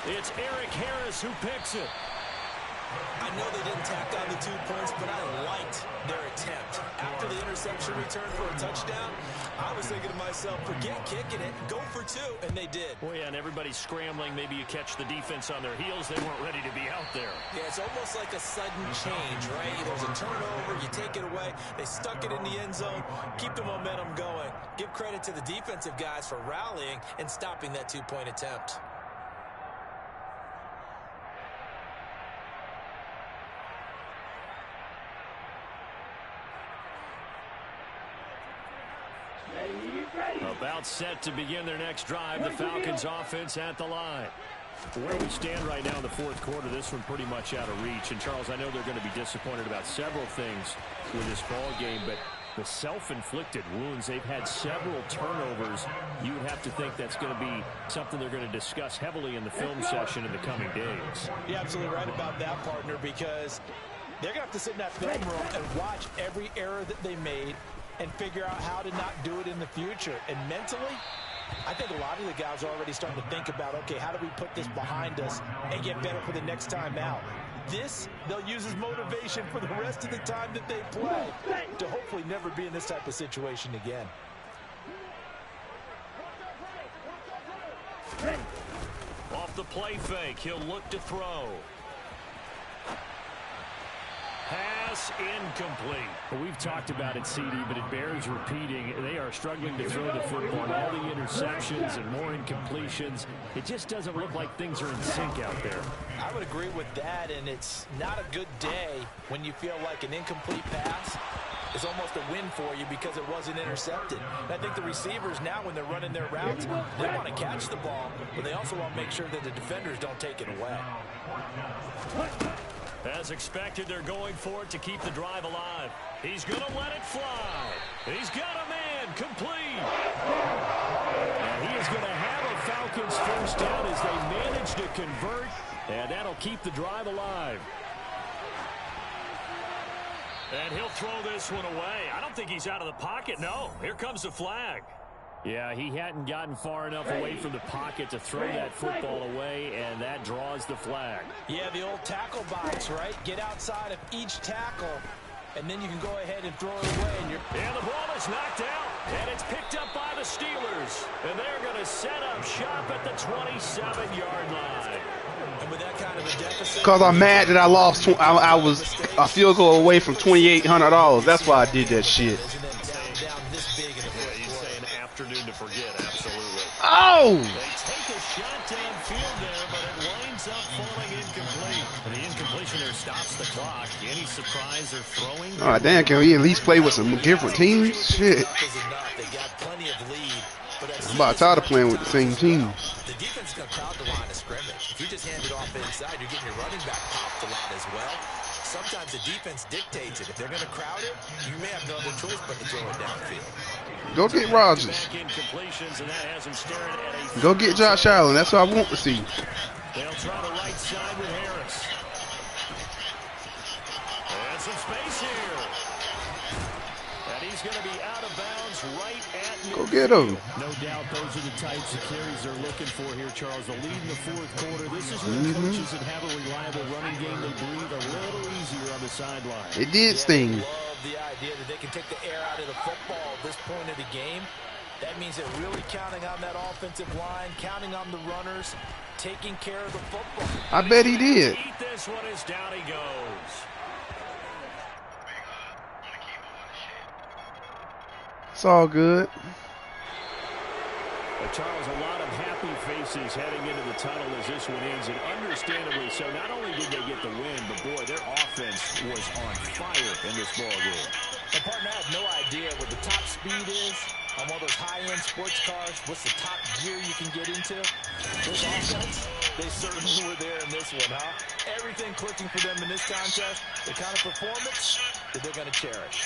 It's Eric Harris who picks it. I know they didn't tack on the 2 points, but I liked their attempt. After the interception return for a touchdown, I was thinking to myself, forget kicking it, go for 2, and they did. Well, yeah, and everybody's scrambling. Maybe you catch the defense on their heels. They weren't ready to be out there. Yeah, it's almost like a sudden change, right? There's a turnover, you take it away. They stuck it in the end zone. Keep the momentum going. Give credit to the defensive guys for rallying and stopping that 2-point attempt. About set to begin their next drive. The Falcons offense at the line. Where we stand right now in the fourth quarter, this one pretty much out of reach. And, Charles, I know they're going to be disappointed about several things with this ball game, but the self-inflicted wounds, they've had several turnovers. You would have to think that's going to be something they're going to discuss heavily in the film session in the coming days. You're absolutely right about that, partner, because they're going to have to sit in that film room and watch every error that they made and figure out how to not do it in the future. And mentally, I think a lot of the guys are already starting to think about, okay, how do we put this behind us and get better for the next time out? This, they'll use as motivation for the rest of the time that they play to hopefully never be in this type of situation again. Off the play fake, he'll look to throw. Pass incomplete. Well, we've talked about it, CD, but it bears repeating. They are struggling to throw the football. All the interceptions and more incompletions. It just doesn't look like things are in sync out there. I would agree with that, and it's not a good day when you feel like an incomplete pass is almost a win for you because it wasn't intercepted. And I think the receivers now, when they're running their routes, they want to catch the ball, but they also want to make sure that the defenders don't take it away. As expected, they're going for it to keep the drive alive. He's going to let it fly. He's got a man complete. And he is going to have a Falcons first down as they manage to convert, and that'll keep the drive alive. And he'll throw this one away. I don't think he's out of the pocket. No, here comes the flag. Yeah, he hadn't gotten far enough away from the pocket to throw that football away, and that draws the flag. Yeah, the old tackle box, right? Get outside of each tackle, and then you can go ahead and throw it away. And the ball is knocked out, and it's picked up by the Steelers. And they're going to set up shop at the 27-yard line. And with that kind of a deficit, Because I'm mad that I lost. I was a field goal away from $2,800. That's why I did that shit. Afternoon to forget, absolutely. Oh! They take a shot downfield there, but it winds up falling incomplete. And the incompletion there stops the clock. Any surprise they're throwing? Oh, damn, can we at least play with some different teams? Shit. they got plenty of lead, but I'm about tired of playing with the same team. the defense is going to crowd the line of scrimmage. If you just hand it off inside, you're getting your running back popped a lot as well. Sometimes the defense dictates it. If they're going to crowd it, you may have no other choice but to throw it downfield. Go get Rodgers. Go get Josh Allen. That's what I want to see. They'll try the right side with Harris. And some space here. And he's going to be out of bounds right at midfield. Go get him. No doubt those are the types of carries they're looking for here, Charles. The lead in the fourth quarter. This is where coaches that have a reliable running game, they breathe a little easier on the sideline. It did sting. The idea that they can take the air out of the football at this point of the game. That means they're really counting on that offensive line, counting on the runners, taking care of the football. I bet he did. Eat this one as down he goes. It's all good. Charles, a lot of happy faces heading into the tunnel as this one ends, and understandably so. Not only did they get the win, but boy, their offense was on fire in this ball game. And partner, I have no idea what the top speed is on one of those high-end sports cars. What's the top gear you can get into? This offense, they certainly were there in this one, huh? Everything clicking for them in this contest, the kind of performance that they're going to cherish.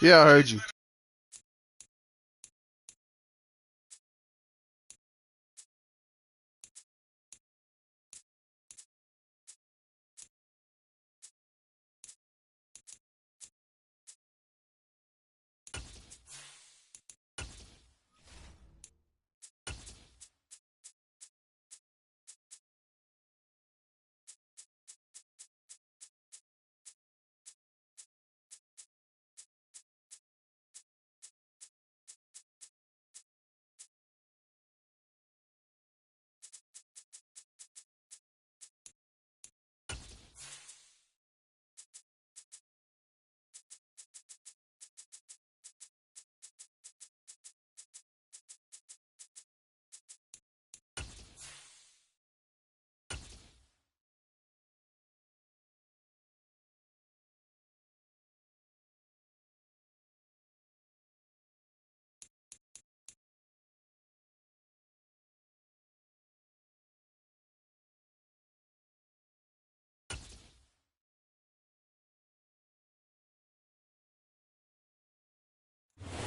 Yeah, I heard you.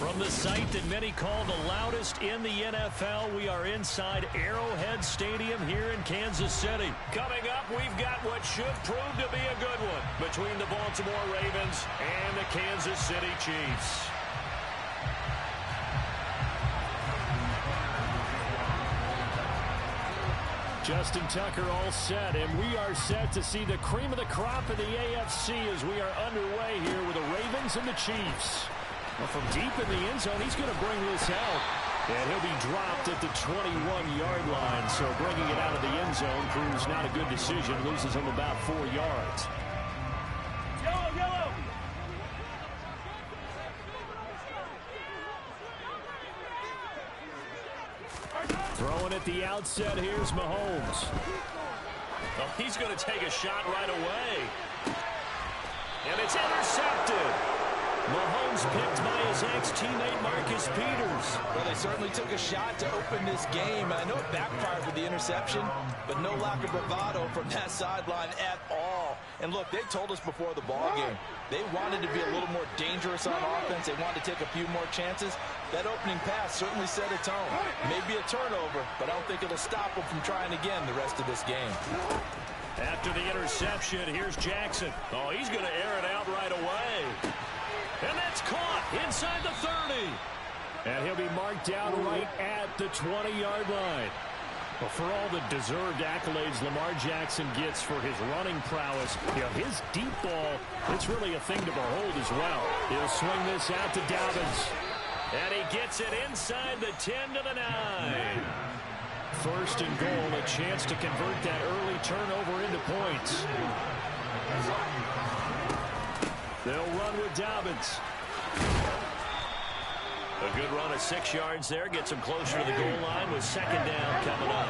From the site that many call the loudest in the NFL, we are inside Arrowhead Stadium here in Kansas City. Coming up, we've got what should prove to be a good one between the Baltimore Ravens and the Kansas City Chiefs. Justin Tucker all set, and we are set to see the cream of the crop of the AFC as we are underway here with the Ravens and the Chiefs. Well, from deep in the end zone, he's going to bring this out. And he'll be dropped at the 21-yard line. So bringing it out of the end zone proves not a good decision. Loses him about 4 yards. Yellow, yellow. Throwing at the outset, here's Mahomes. Well, he's going to take a shot right away. And it's intercepted. Mahomes picked by his ex-teammate Marcus Peters. Well, they certainly took a shot to open this game. I know it backfired with the interception, but no lack of bravado from that sideline at all. And look, they told us before the ball game, they wanted to be a little more dangerous on offense. They wanted to take a few more chances. That opening pass certainly set a tone. Maybe a turnover, but I don't think it'll stop them from trying again the rest of this game. After the interception, here's Jackson. Oh, he's going to air it out right away. And that's caught inside the 30. And he'll be marked down right at the 20-yard line. Well, for all the deserved accolades Lamar Jackson gets for his running prowess, you know, his deep ball, it's really a thing to behold as well. He'll swing this out to Dobbins. And he gets it inside the 10 to the 9. First and goal, a chance to convert that early turnover into points. They'll run with Dobbins. A good run of 6 yards there. Gets him closer to the goal line with second down coming up.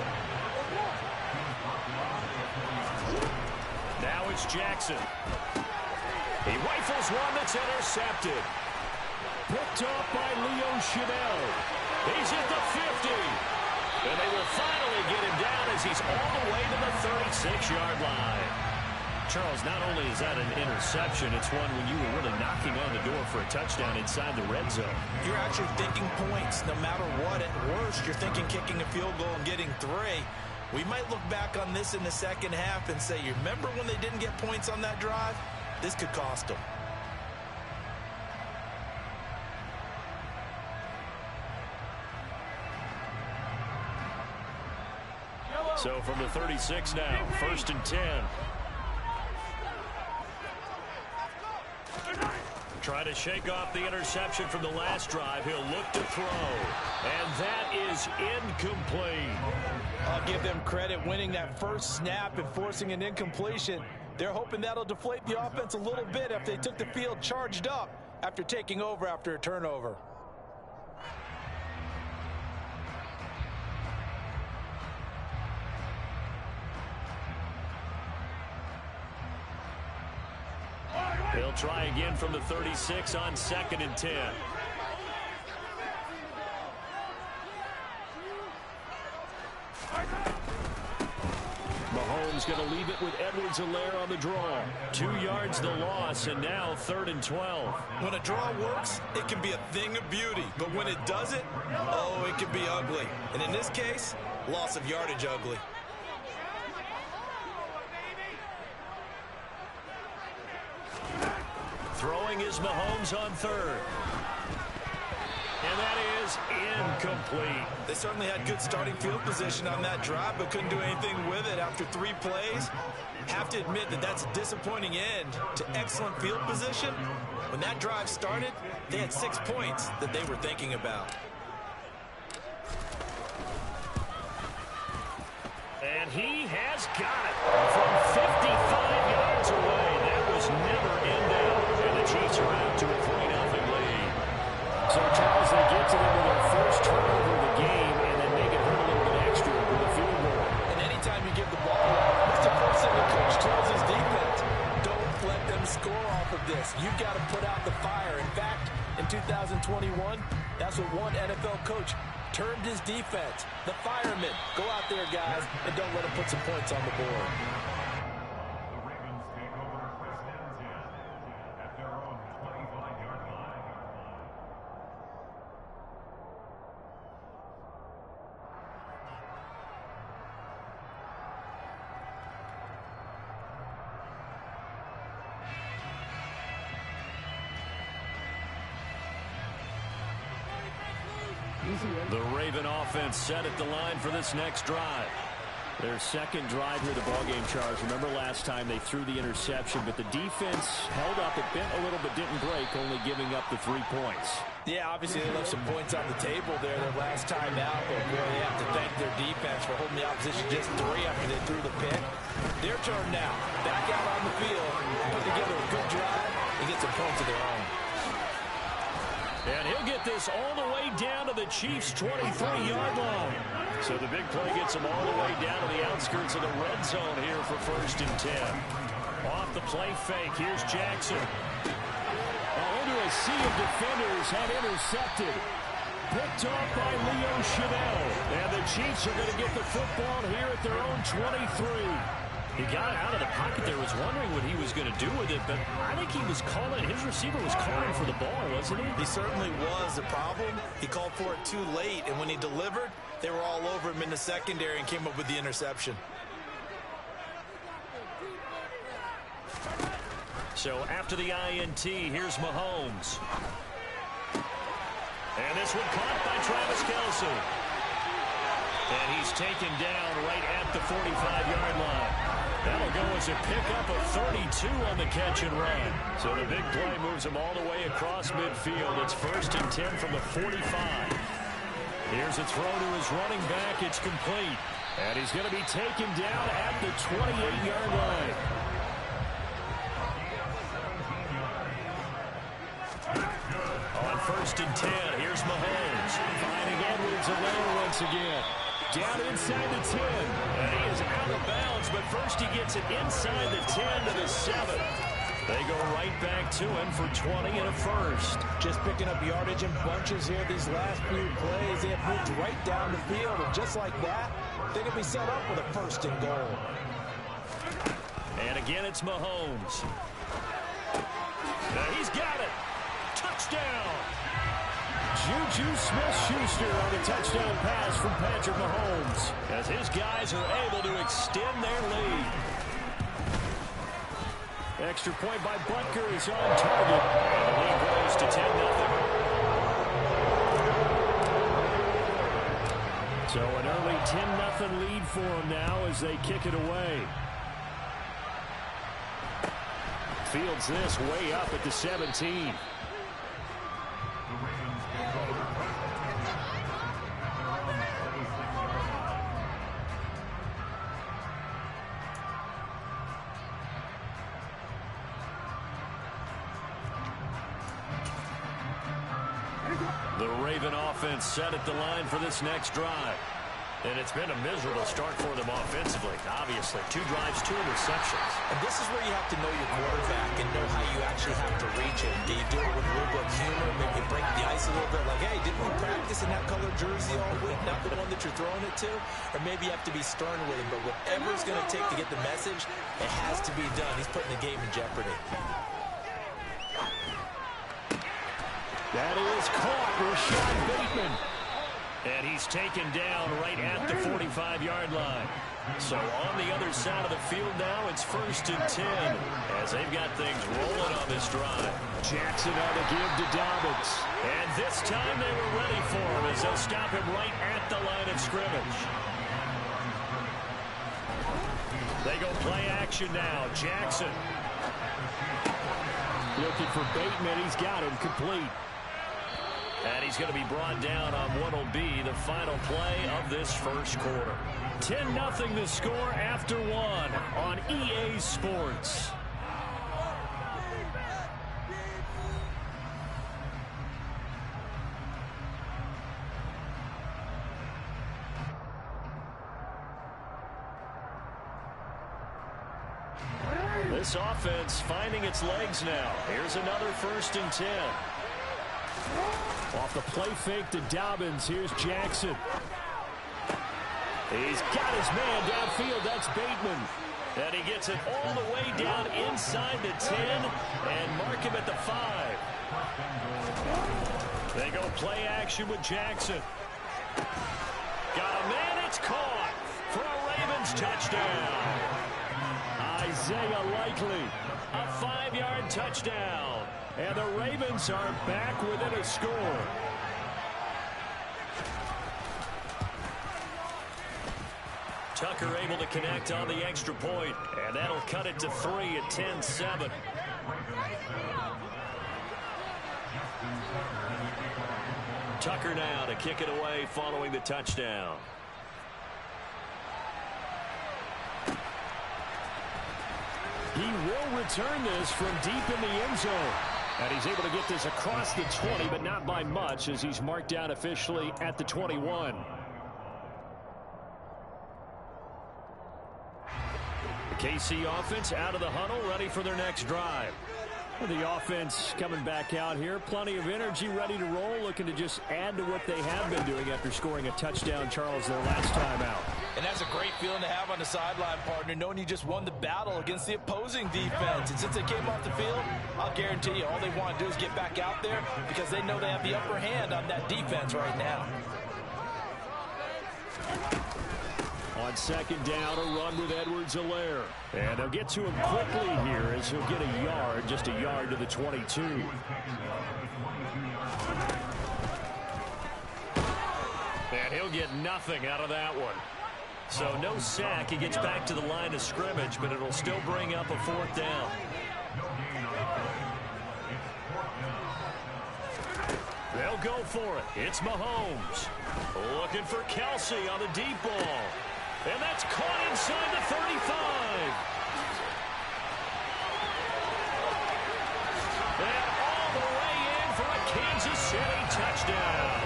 Now it's Jackson. He rifles one that's intercepted. Picked off by Leo Chanel. He's at the 50. And they will finally get him down as he's all the way to the 36-yard line. Charles, not only is that an interception, it's one when you were really knocking on the door for a touchdown inside the red zone. You're actually thinking points no matter what. At worst, you're thinking kicking a field goal and getting 3. We might look back on this in the second half and say, you remember when they didn't get points on that drive? This could cost them. So from the 36 now, first and 10. Try to shake off the interception from the last drive. He'll look to throw. And that is incomplete. I'll give them credit winning that first snap and forcing an incompletion. They're hoping that'll deflate the offense a little bit if they took the field charged up after taking over after a turnover. He'll try again from the 36 on second and 10. Mahomes going to leave it with Edwards-Helaire on the draw. 2 yards the loss, and now third and 12. When a draw works, it can be a thing of beauty. But when it doesn't, oh, it can be ugly. And in this case, loss of yardage ugly. Throwing is Mahomes on third. And that is incomplete. They certainly had good starting field position on that drive, but couldn't do anything with it after 3 plays. Have to admit that that's a disappointing end to excellent field position. When that drive started, they had 6 points that they were thinking about. And he has got it from 55 yards away. That was never in doubt. And the Chiefs are out to a 3-0 lead. So, Charles, they get to them with their first turnover of the game and then make it hurt a little bit extra with a field goal. And anytime you give the ball up, that's the first thing the coach tells his defense. Don't let them score off of this. You've got to put out the fire. In fact, in 2021, that's what one NFL coach termed his defense. The firemen. Go out there, guys, and don't let them put some points on the board. The Ravens take over first and 10 at their own 25-yard line. The Raven offense set at the line for this next drive. Their second drive here, the ballgame, Charles. Remember last time they threw the interception, but the defense held up. It bent a little but didn't break, only giving up the 3 points. Yeah, obviously they left some points on the table there their last time out, but boy, they have to thank their defense for holding the opposition just 3 after they threw the pick. Their turn now. Back out on the field, put together a good drive, and get some points of their own. And he'll get this all the way down to the Chiefs' 23-yard line. So the big play gets him all the way down to the outskirts of the red zone here for first and 10. Off the play fake, here's Jackson. Under a sea of defenders, had intercepted. Picked off by Leo Chanel. And the Chiefs are going to get the football here at their own 23. He got out of the pocket there, was wondering what he was going to do with it, but I think he was calling, his receiver was calling for the ball, wasn't he? He certainly was. The problem, he called for it too late, and when he delivered, they were all over him in the secondary and came up with the interception. So after the INT, here's Mahomes. And this one caught by Travis Kelce. And he's taken down right at the 45-yard line. That'll go as a pickup of 32 on the catch and run. So the big play moves him all the way across midfield. It's 1st and 10 from the 45. Here's a throw to his running back. It's complete. And he's going to be taken down at the 28-yard line. On 1st and 10, here's Mahomes. Finding Edwards-Helaire once again. Down inside the 10. And he is out of bounds, but first he gets it inside the 10 to the 7. They go right back to him for 20 and a first. Just picking up yardage in bunches here these last few plays. They have moved right down the field, and just like that, they can be set up with a 1st and goal. And again, it's Mahomes. Now he's got it. Touchdown. Juju Smith-Schuster on the touchdown pass from Patrick Mahomes as his guys are able to extend their lead. Extra point by Butker is on target. And the lead grows to 10-0. So an early 10-0 lead for them now as they kick it away. Fields this way up at the 17. The Raven offense set at the line for this next drive. And it's been a miserable start for them offensively. Obviously, 2 drives, 2 interceptions. And this is where you have to know your quarterback and know how you actually have to reach him. Do you do it with a little bit of humor, maybe break the ice a little bit, like, hey, didn't we practice in that color jersey all week, not the one that you're throwing it to? Or maybe you have to be stern with him, but whatever it's going to take to get the message, it has to be done. He's putting the game in jeopardy. That is caught. Rashad Bateman. And he's taken down right at the 45-yard line. So on the other side of the field now, it's 1st and 10 as they've got things rolling on this drive. Jackson on the give to Dobbins. And this time they were ready for him as they'll stop him right at the line of scrimmage. They go play action now. Jackson. Looking for Bateman. He's got him complete. And he's going to be brought down on what will be the final play of this first quarter. 10-0 the score after 1 on EA Sports. This offense finding its legs now. Here's another 1st and 10. Off the play fake to Dobbins. Here's Jackson. He's got his man downfield. That's Bateman. And he gets it all the way down inside the 10 and mark him at the 5. They go play action with Jackson. Got a man. It's caught for a Ravens touchdown. Isaiah Likely, a 5-yard touchdown. And the Ravens are back within a score. Tucker able to connect on the extra point, and that'll cut it to 3 at 10-7. Tucker now to kick it away following the touchdown. He will return this from deep in the end zone. And he's able to get this across the 20, but not by much as he's marked down officially at the 21. The KC offense out of the huddle, ready for their next drive. The offense coming back out here. Plenty of energy, ready to roll, looking to just add to what they have been doing after scoring a touchdown, Charles, their last time out. And that's a great feeling to have on the sideline, partner, knowing you just won the battle against the opposing defense. And since they came off the field, I'll guarantee you all they want to do is get back out there because they know they have the upper hand on that defense right now. On 2nd down, a run with Edwards-Helaire. And they'll get to him quickly here as he'll get a yard, just a yard to the 22. And he'll get nothing out of that one. So no sack. He gets back to the line of scrimmage, but it'll still bring up a 4th down. They'll go for it. It's Mahomes. Looking for Kelsey on the deep ball. And that's caught inside the 35. And all the way in for a Kansas City touchdown.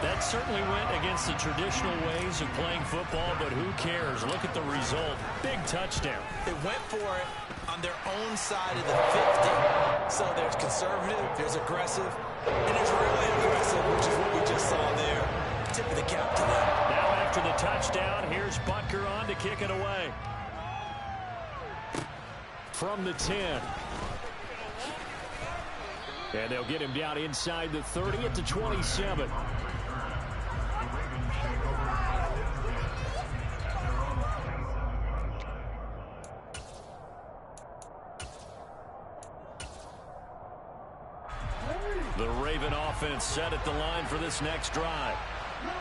That certainly went against the traditional ways of playing football, but who cares? Look at the result. Big touchdown. They went for it on their own side of the 50. So there's conservative, there's aggressive, and there's really aggressive, which is what we just saw there. Tip of the cap to them. Now after the touchdown, here's Butker on to kick it away. From the 10. And they'll get him down inside the 30 at the 27. The Raven offense set at the line for this next drive.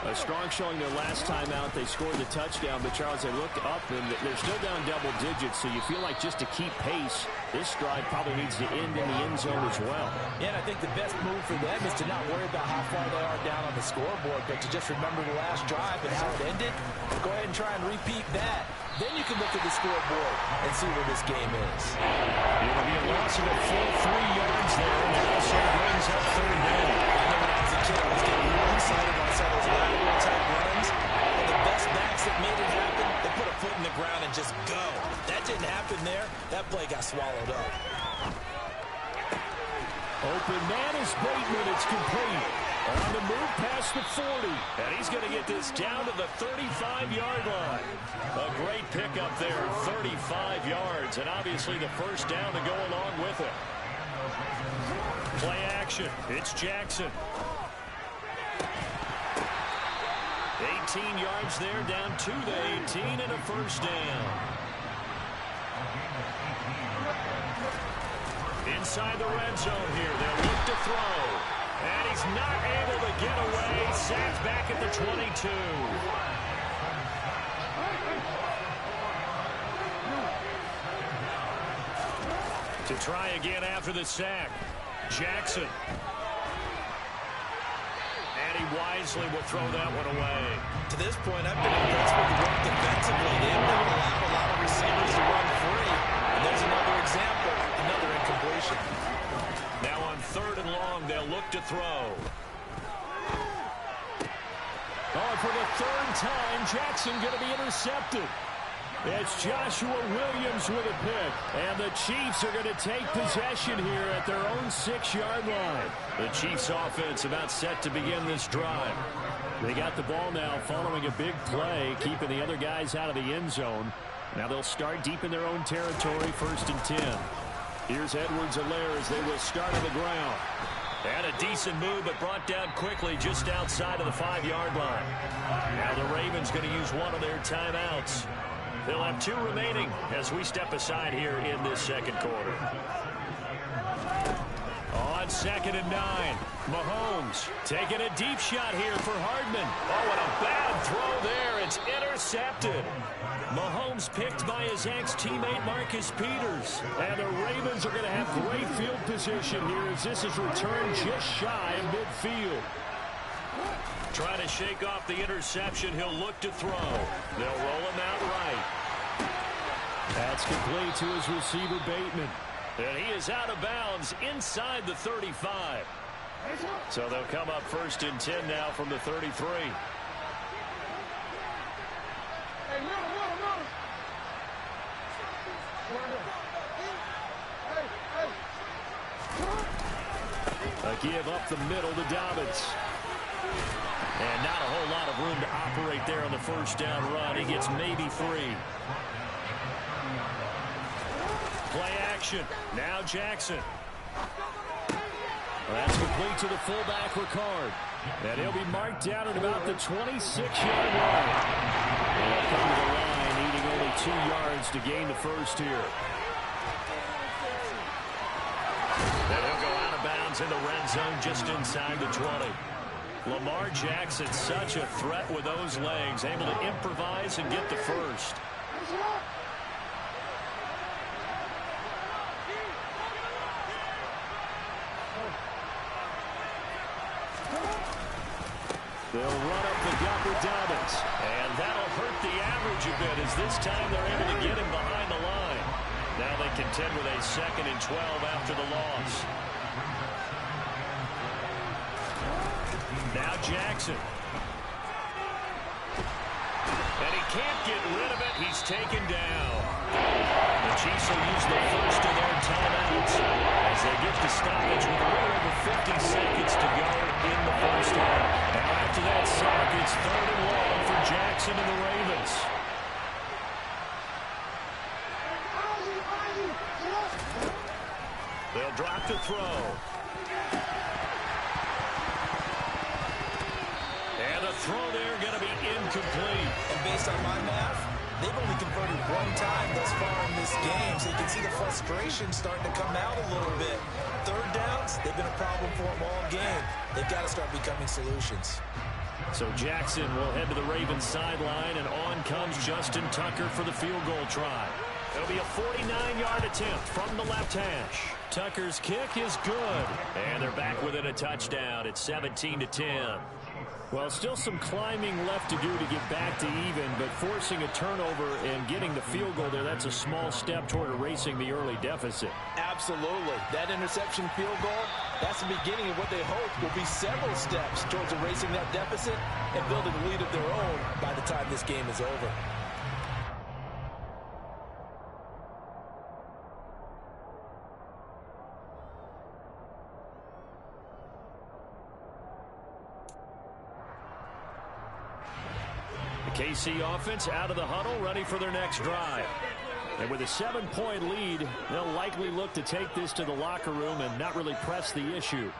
A strong showing their last time out. They scored the touchdown, but Charles, they looked up and they're still down double digits, so you feel like just to keep pace, this drive probably needs to end in the end zone as well. Yeah, and I think the best move for them is to not worry about how far they are down on the scoreboard, but to just remember the last drive and how it ended. Go ahead and try and repeat that. Then you can look at the scoreboard and see where this game is. It'll be a loss of a full 3 yards there, and it also brings up 3rd down. I know when I was a kid, I was getting real excited when I saw those lateral type runs. And the best backs that made it happen, they put a foot in the ground and just go. That didn't happen there. That play got swallowed up. Open man is Bateman. It's complete. On the move past the 40. And he's going to get this down to the 35-yard line. A great pickup there, 35 yards. And obviously the first down to go along with it. Play action. It's Jackson. 18 yards there, down to the 18 and a first down. Inside the red zone here. They'll look to throw. And he's not able to get away. Sacked back at the 22. To try again after the sack. Jackson. And he wisely will throw that one away. To this point, I've been impressed with the work defensively. They have not allowed a lot of receivers to run free. And there's another example, another incompletion. Now on 3rd and long, they'll look to throw. Oh, for the 3rd time, Jackson going to be intercepted. It's Joshua Williams with a pick. And the Chiefs are going to take possession here at their own 6-yard line. The Chiefs offense about set to begin this drive. They got the ball now following a big play, keeping the other guys out of the end zone. Now they'll start deep in their own territory, 1st and 10. Here's Edwards-Helaire as they will start on the ground. And a decent move, but brought down quickly just outside of the 5-yard line. Now the Ravens going to use one of their timeouts. They'll have 2 remaining as we step aside here in this second quarter. On 2nd and 9, Mahomes taking a deep shot here for Hardman. Oh, what a bad throw there. It's intercepted. Mahomes picked by his ex-teammate Marcus Peters. And the Ravens are going to have great field position here as this is returned just shy of midfield. Trying to shake off the interception. He'll look to throw. They'll roll him out right. That's complete to his receiver, Bateman. And he is out of bounds inside the 35. So they'll come up 1st and 10 now from the 33. A give up the middle to Dobbins. And not a whole lot of room to operate there on the first down run. He gets maybe 3. Play action. Now Jackson. That's complete to the fullback, Ricard. And he'll be marked down at about the 26-yard line. And he'll come to the line, needing only 2 yards to gain the first here. And he'll go out of bounds in the red zone just inside the 20. Lamar Jackson, such a threat with those legs, able to improvise and get the first. They'll run up the gut with Dobbins. And that'll hurt the average a bit as this time they're able to get him behind the line. Now they contend with a 2nd and 12 after the loss. Now Jackson. And he can't get rid of it. He's taken down. The Chiefs will use the first of their timeouts as they get the stoppage with a little over 50 seconds to go in the first half. Now after that sack, it's 3rd and long for Jackson and the Ravens. They'll drop to throw. And the throw there going to be incomplete. And based on my math, they've only converted 1 time thus far in this game, so you can see the frustration starting to come out a little bit. 3rd downs, they've been a problem for them all game. They've got to start becoming solutions. So Jackson will head to the Ravens sideline, and on comes Justin Tucker for the field goal try. It'll be a 49-yard attempt from the left hash. Tucker's kick is good, and they're back within a touchdown. It's 17-10. Well, still some climbing left to do to get back to even, but forcing a turnover and getting the field goal there, that's a small step toward erasing the early deficit. Absolutely. That interception field goal, that's the beginning of what they hope will be several steps towards erasing that deficit and building a lead of their own by the time this game is over. KC offense out of the huddle, ready for their next drive. And with a 7-point lead, they'll likely look to take this to the locker room and not really press the issue.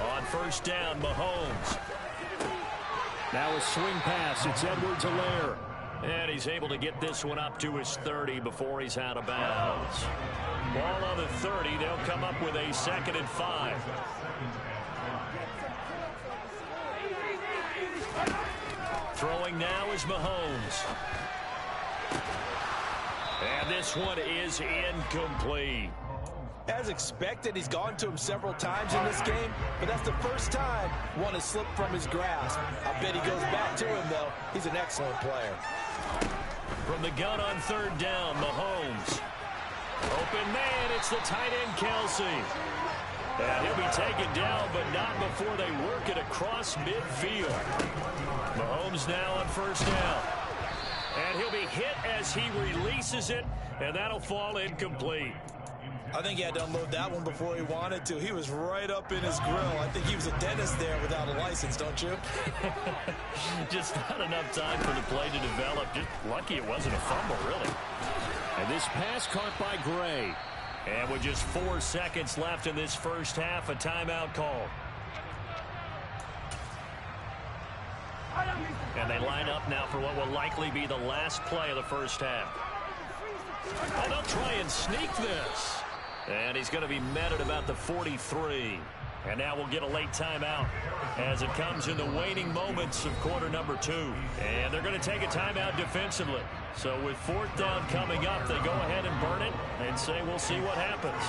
On first down, Mahomes. Now a swing pass. It's Edwards-Helaire. And he's able to get this one up to his 30 before he's out of bounds. Ball on the 30. They'll come up with a 2nd and 5. Throwing now is Mahomes. And this one is incomplete. As expected, he's gone to him several times in this game, but that's the first time one has slipped from his grasp. I bet he goes back to him, though. He's an excellent player. From the gun on 3rd down, Mahomes. Open man, it's the tight end, Kelsey. And he'll be taken down, but not before they work it across midfield. Mahomes now on first down. And he'll be hit as he releases it, and that'll fall incomplete. I think he had to unload that one before he wanted to. He was right up in his grill. I think he was a dentist there without a license, don't you? Just not enough time for the play to develop. Just lucky it wasn't a fumble, really. And this pass caught by Gray. And with just 4 seconds left in this first half, a timeout call. And they line up now for what will likely be the last play of the first half. Oh, they'll try and sneak this. And he's going to be met at about the 43. And now we'll get a late timeout as it comes in the waning moments of quarter number 2. And they're going to take a timeout defensively. So with 4th down coming up, they go ahead and burn it and say we'll see what happens.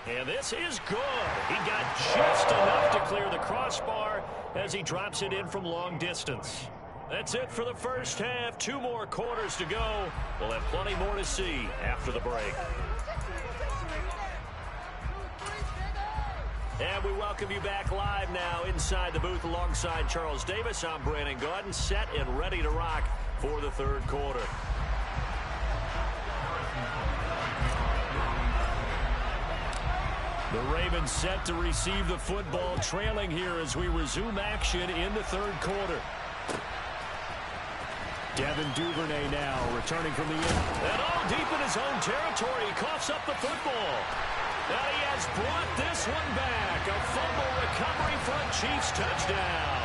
And this is good. He got just enough to clear the crossbar as he drops it in from long distance. That's it for the first half. 2 more quarters to go. We'll have plenty more to see after the break. And we welcome you back live now inside the booth alongside Charles Davis. I'm Brandon Gaudin, set and ready to rock for the 3rd quarter. The Ravens set to receive the football, trailing here as we resume action in the 3rd quarter. Devin Duvernay now returning from the end. And all deep in his own territory, he coughs up the football. Now he has brought this one back. A fumble recovery for a Chiefs touchdown.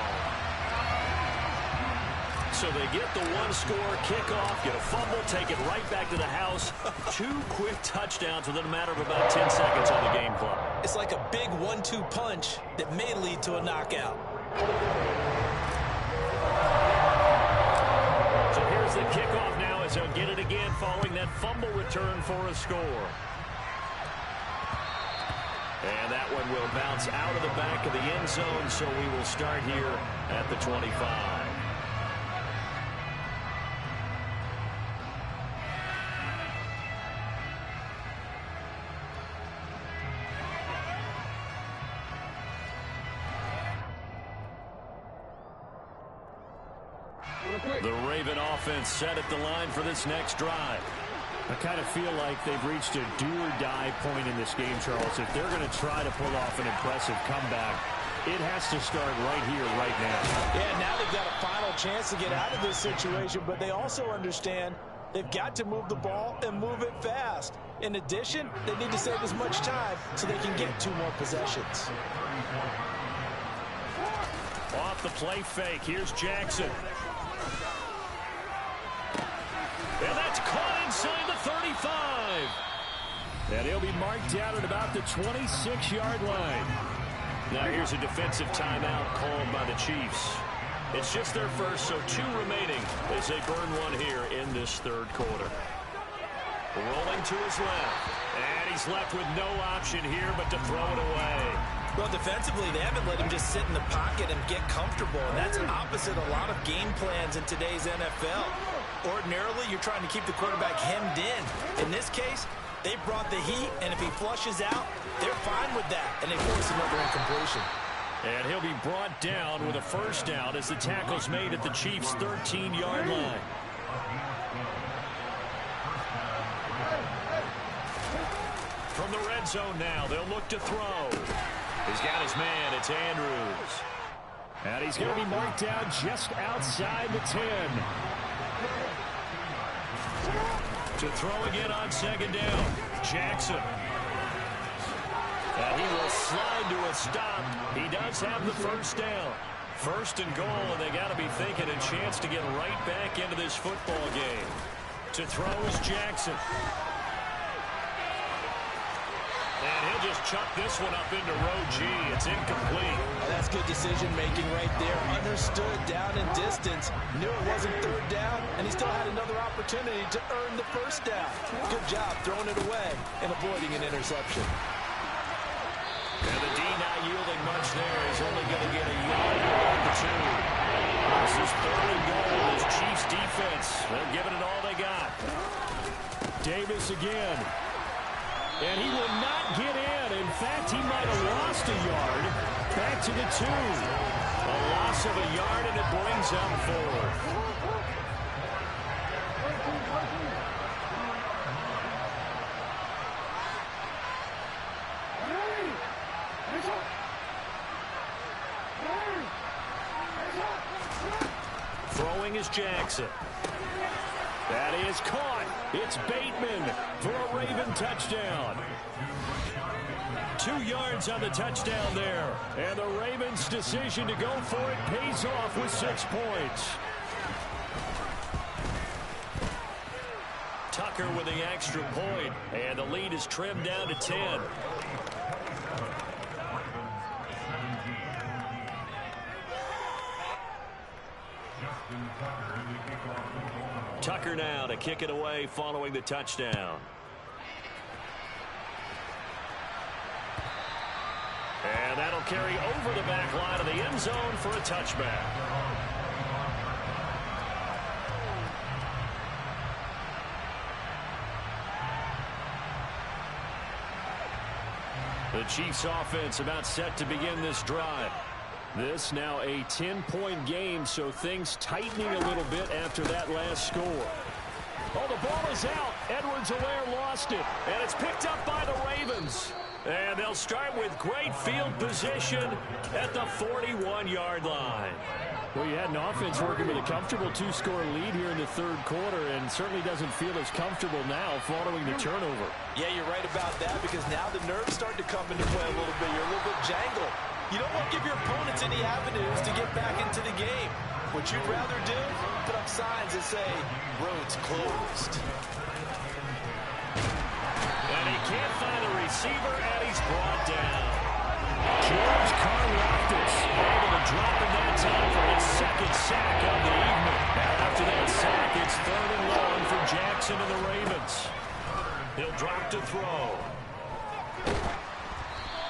So they get the one-score kickoff, get a fumble, take it right back to the house. 2 quick touchdowns within a matter of about 10 seconds on the game clock. It's like a big 1-2 punch that may lead to a knockout. So here's the kickoff now as they'll get it again following that fumble return for a score. And that one will bounce out of the back of the end zone, so we will start here at the 25. The Raven offense set at the line for this next drive. I kind of feel like they've reached a do-or-die point in this game, Charles. If they're going to try to pull off an impressive comeback, it has to start right here, right now. Yeah, now they've got a final chance to get out of this situation, but they also understand they've got to move the ball and move it fast. In addition, they need to save as much time so they can get 2 more possessions. Off the play fake, here's Jackson. And that's caught inside the 35. And he'll be marked down at about the 26-yard line. Now here's a defensive timeout called by the Chiefs. It's just their first, so 2 remaining as they burn one here in this third quarter. Rolling to his left. And he's left with no option here but to throw it away. Well, defensively, they haven't let him just sit in the pocket and get comfortable, and that's opposite a lot of game plans in today's NFL. Ordinarily, you're trying to keep the quarterback hemmed in. In this case, they brought the heat, and if he flushes out, they're fine with that, and they force another incompletion. And he'll be brought down with a first down as the tackle's made at the Chiefs' 13-yard line. From the red zone now, they'll look to throw. He's got his man, it's Andrews. And he's going to be marked down just outside the 10. To throw again on second down, Jackson. And he will slide to a stop. He does have the first down. First and goal, and they got to be thinking a chance to get right back into this football game. To throw is Jackson. And he'll just chuck this one up into row G. It's incomplete. That's good decision-making right there. Understood down and distance. Knew it wasn't third down, and he still had another opportunity to earn the first down. Good job throwing it away and avoiding an interception. And the D not yielding much there. He's only going to get a yard at the 2. This is third and goal. This Chiefs defense, they're giving it all they got. Davis again. And he will not get in. In fact, he might have lost a yard. Back to the 2. A loss of a yard, and it brings up 4. Throwing is Jackson. That is caught. It's Bateman for a Raven touchdown. 2 yards on the touchdown there. And the Ravens' decision to go for it pays off with 6 points. Tucker with the extra point. And the lead is trimmed down to 10. Tucker now to kick it away following the touchdown. And that'll carry over the back line of the end zone for a touchback. The Chiefs offense about set to begin this drive. This now a 10-point game, so things tightening a little bit after that last score. Oh, the ball is out. Edwards-Helaire lost it, and it's picked up by the Ravens. And they'll start with great field position at the 41-yard line. Well, you had an offense working with a comfortable 2-score lead here in the third quarter, and certainly doesn't feel as comfortable now following the turnover. Yeah, you're right about that, because now the nerves start to come into play a little bit. You're a little bit jangled. You don't want to give your opponents any avenues to get back into the game. What you'd rather do? Put up signs that say, roads closed. And he can't find the receiver, and he's brought down. George Karlaftis able to drop in that time for his second sack of the evening. Now after that sack, it's 3rd and long for Jackson and the Ravens. He'll drop to throw.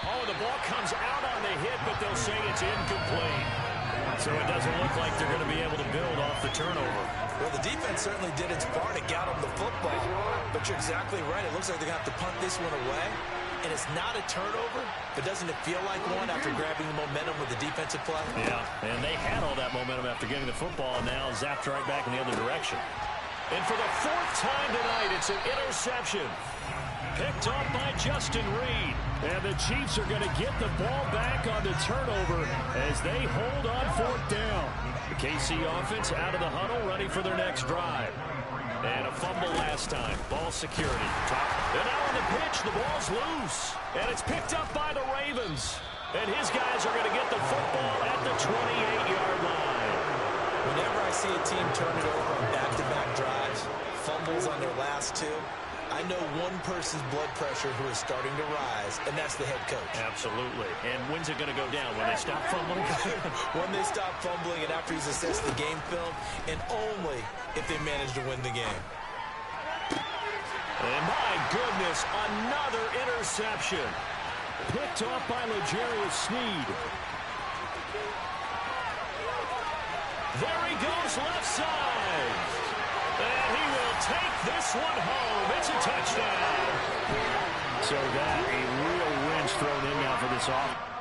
Oh, the ball comes out on the hit, but they'll say it's incomplete. So it doesn't look like they're going to be able to build off the turnover. Well, the defense certainly did its part to get them the football. But you're exactly right. It looks like they're going to have to punt this one away. And it's not a turnover, but doesn't it feel like one after grabbing the momentum with the defensive play? Yeah, and they had all that momentum after getting the football, and now zapped right back in the other direction. And for the 4th time tonight, it's an interception. Picked off by Justin Reed. And the Chiefs are going to get the ball back on the turnover as they hold on 4th down. The KC offense out of the huddle, ready for their next drive. And a fumble last time. Ball security. And now on the pitch, the ball's loose. And it's picked up by the Ravens. And his guys are going to get the football at the 28-yard line. Whenever I see a team turn it over on back-to-back drives, fumbles on their last 2, I know one person's blood pressure who is starting to rise, and that's the head coach. Absolutely. And when's it going to go down? When they stop fumbling? When they stop fumbling and after he's assessed the game film, and only if they manage to win the game. And my goodness, another interception. Picked off by L'Jarius Sneed. There he goes, left side. And he will take this one home. It's a touchdown. So that a real wrench thrown in now for this offense.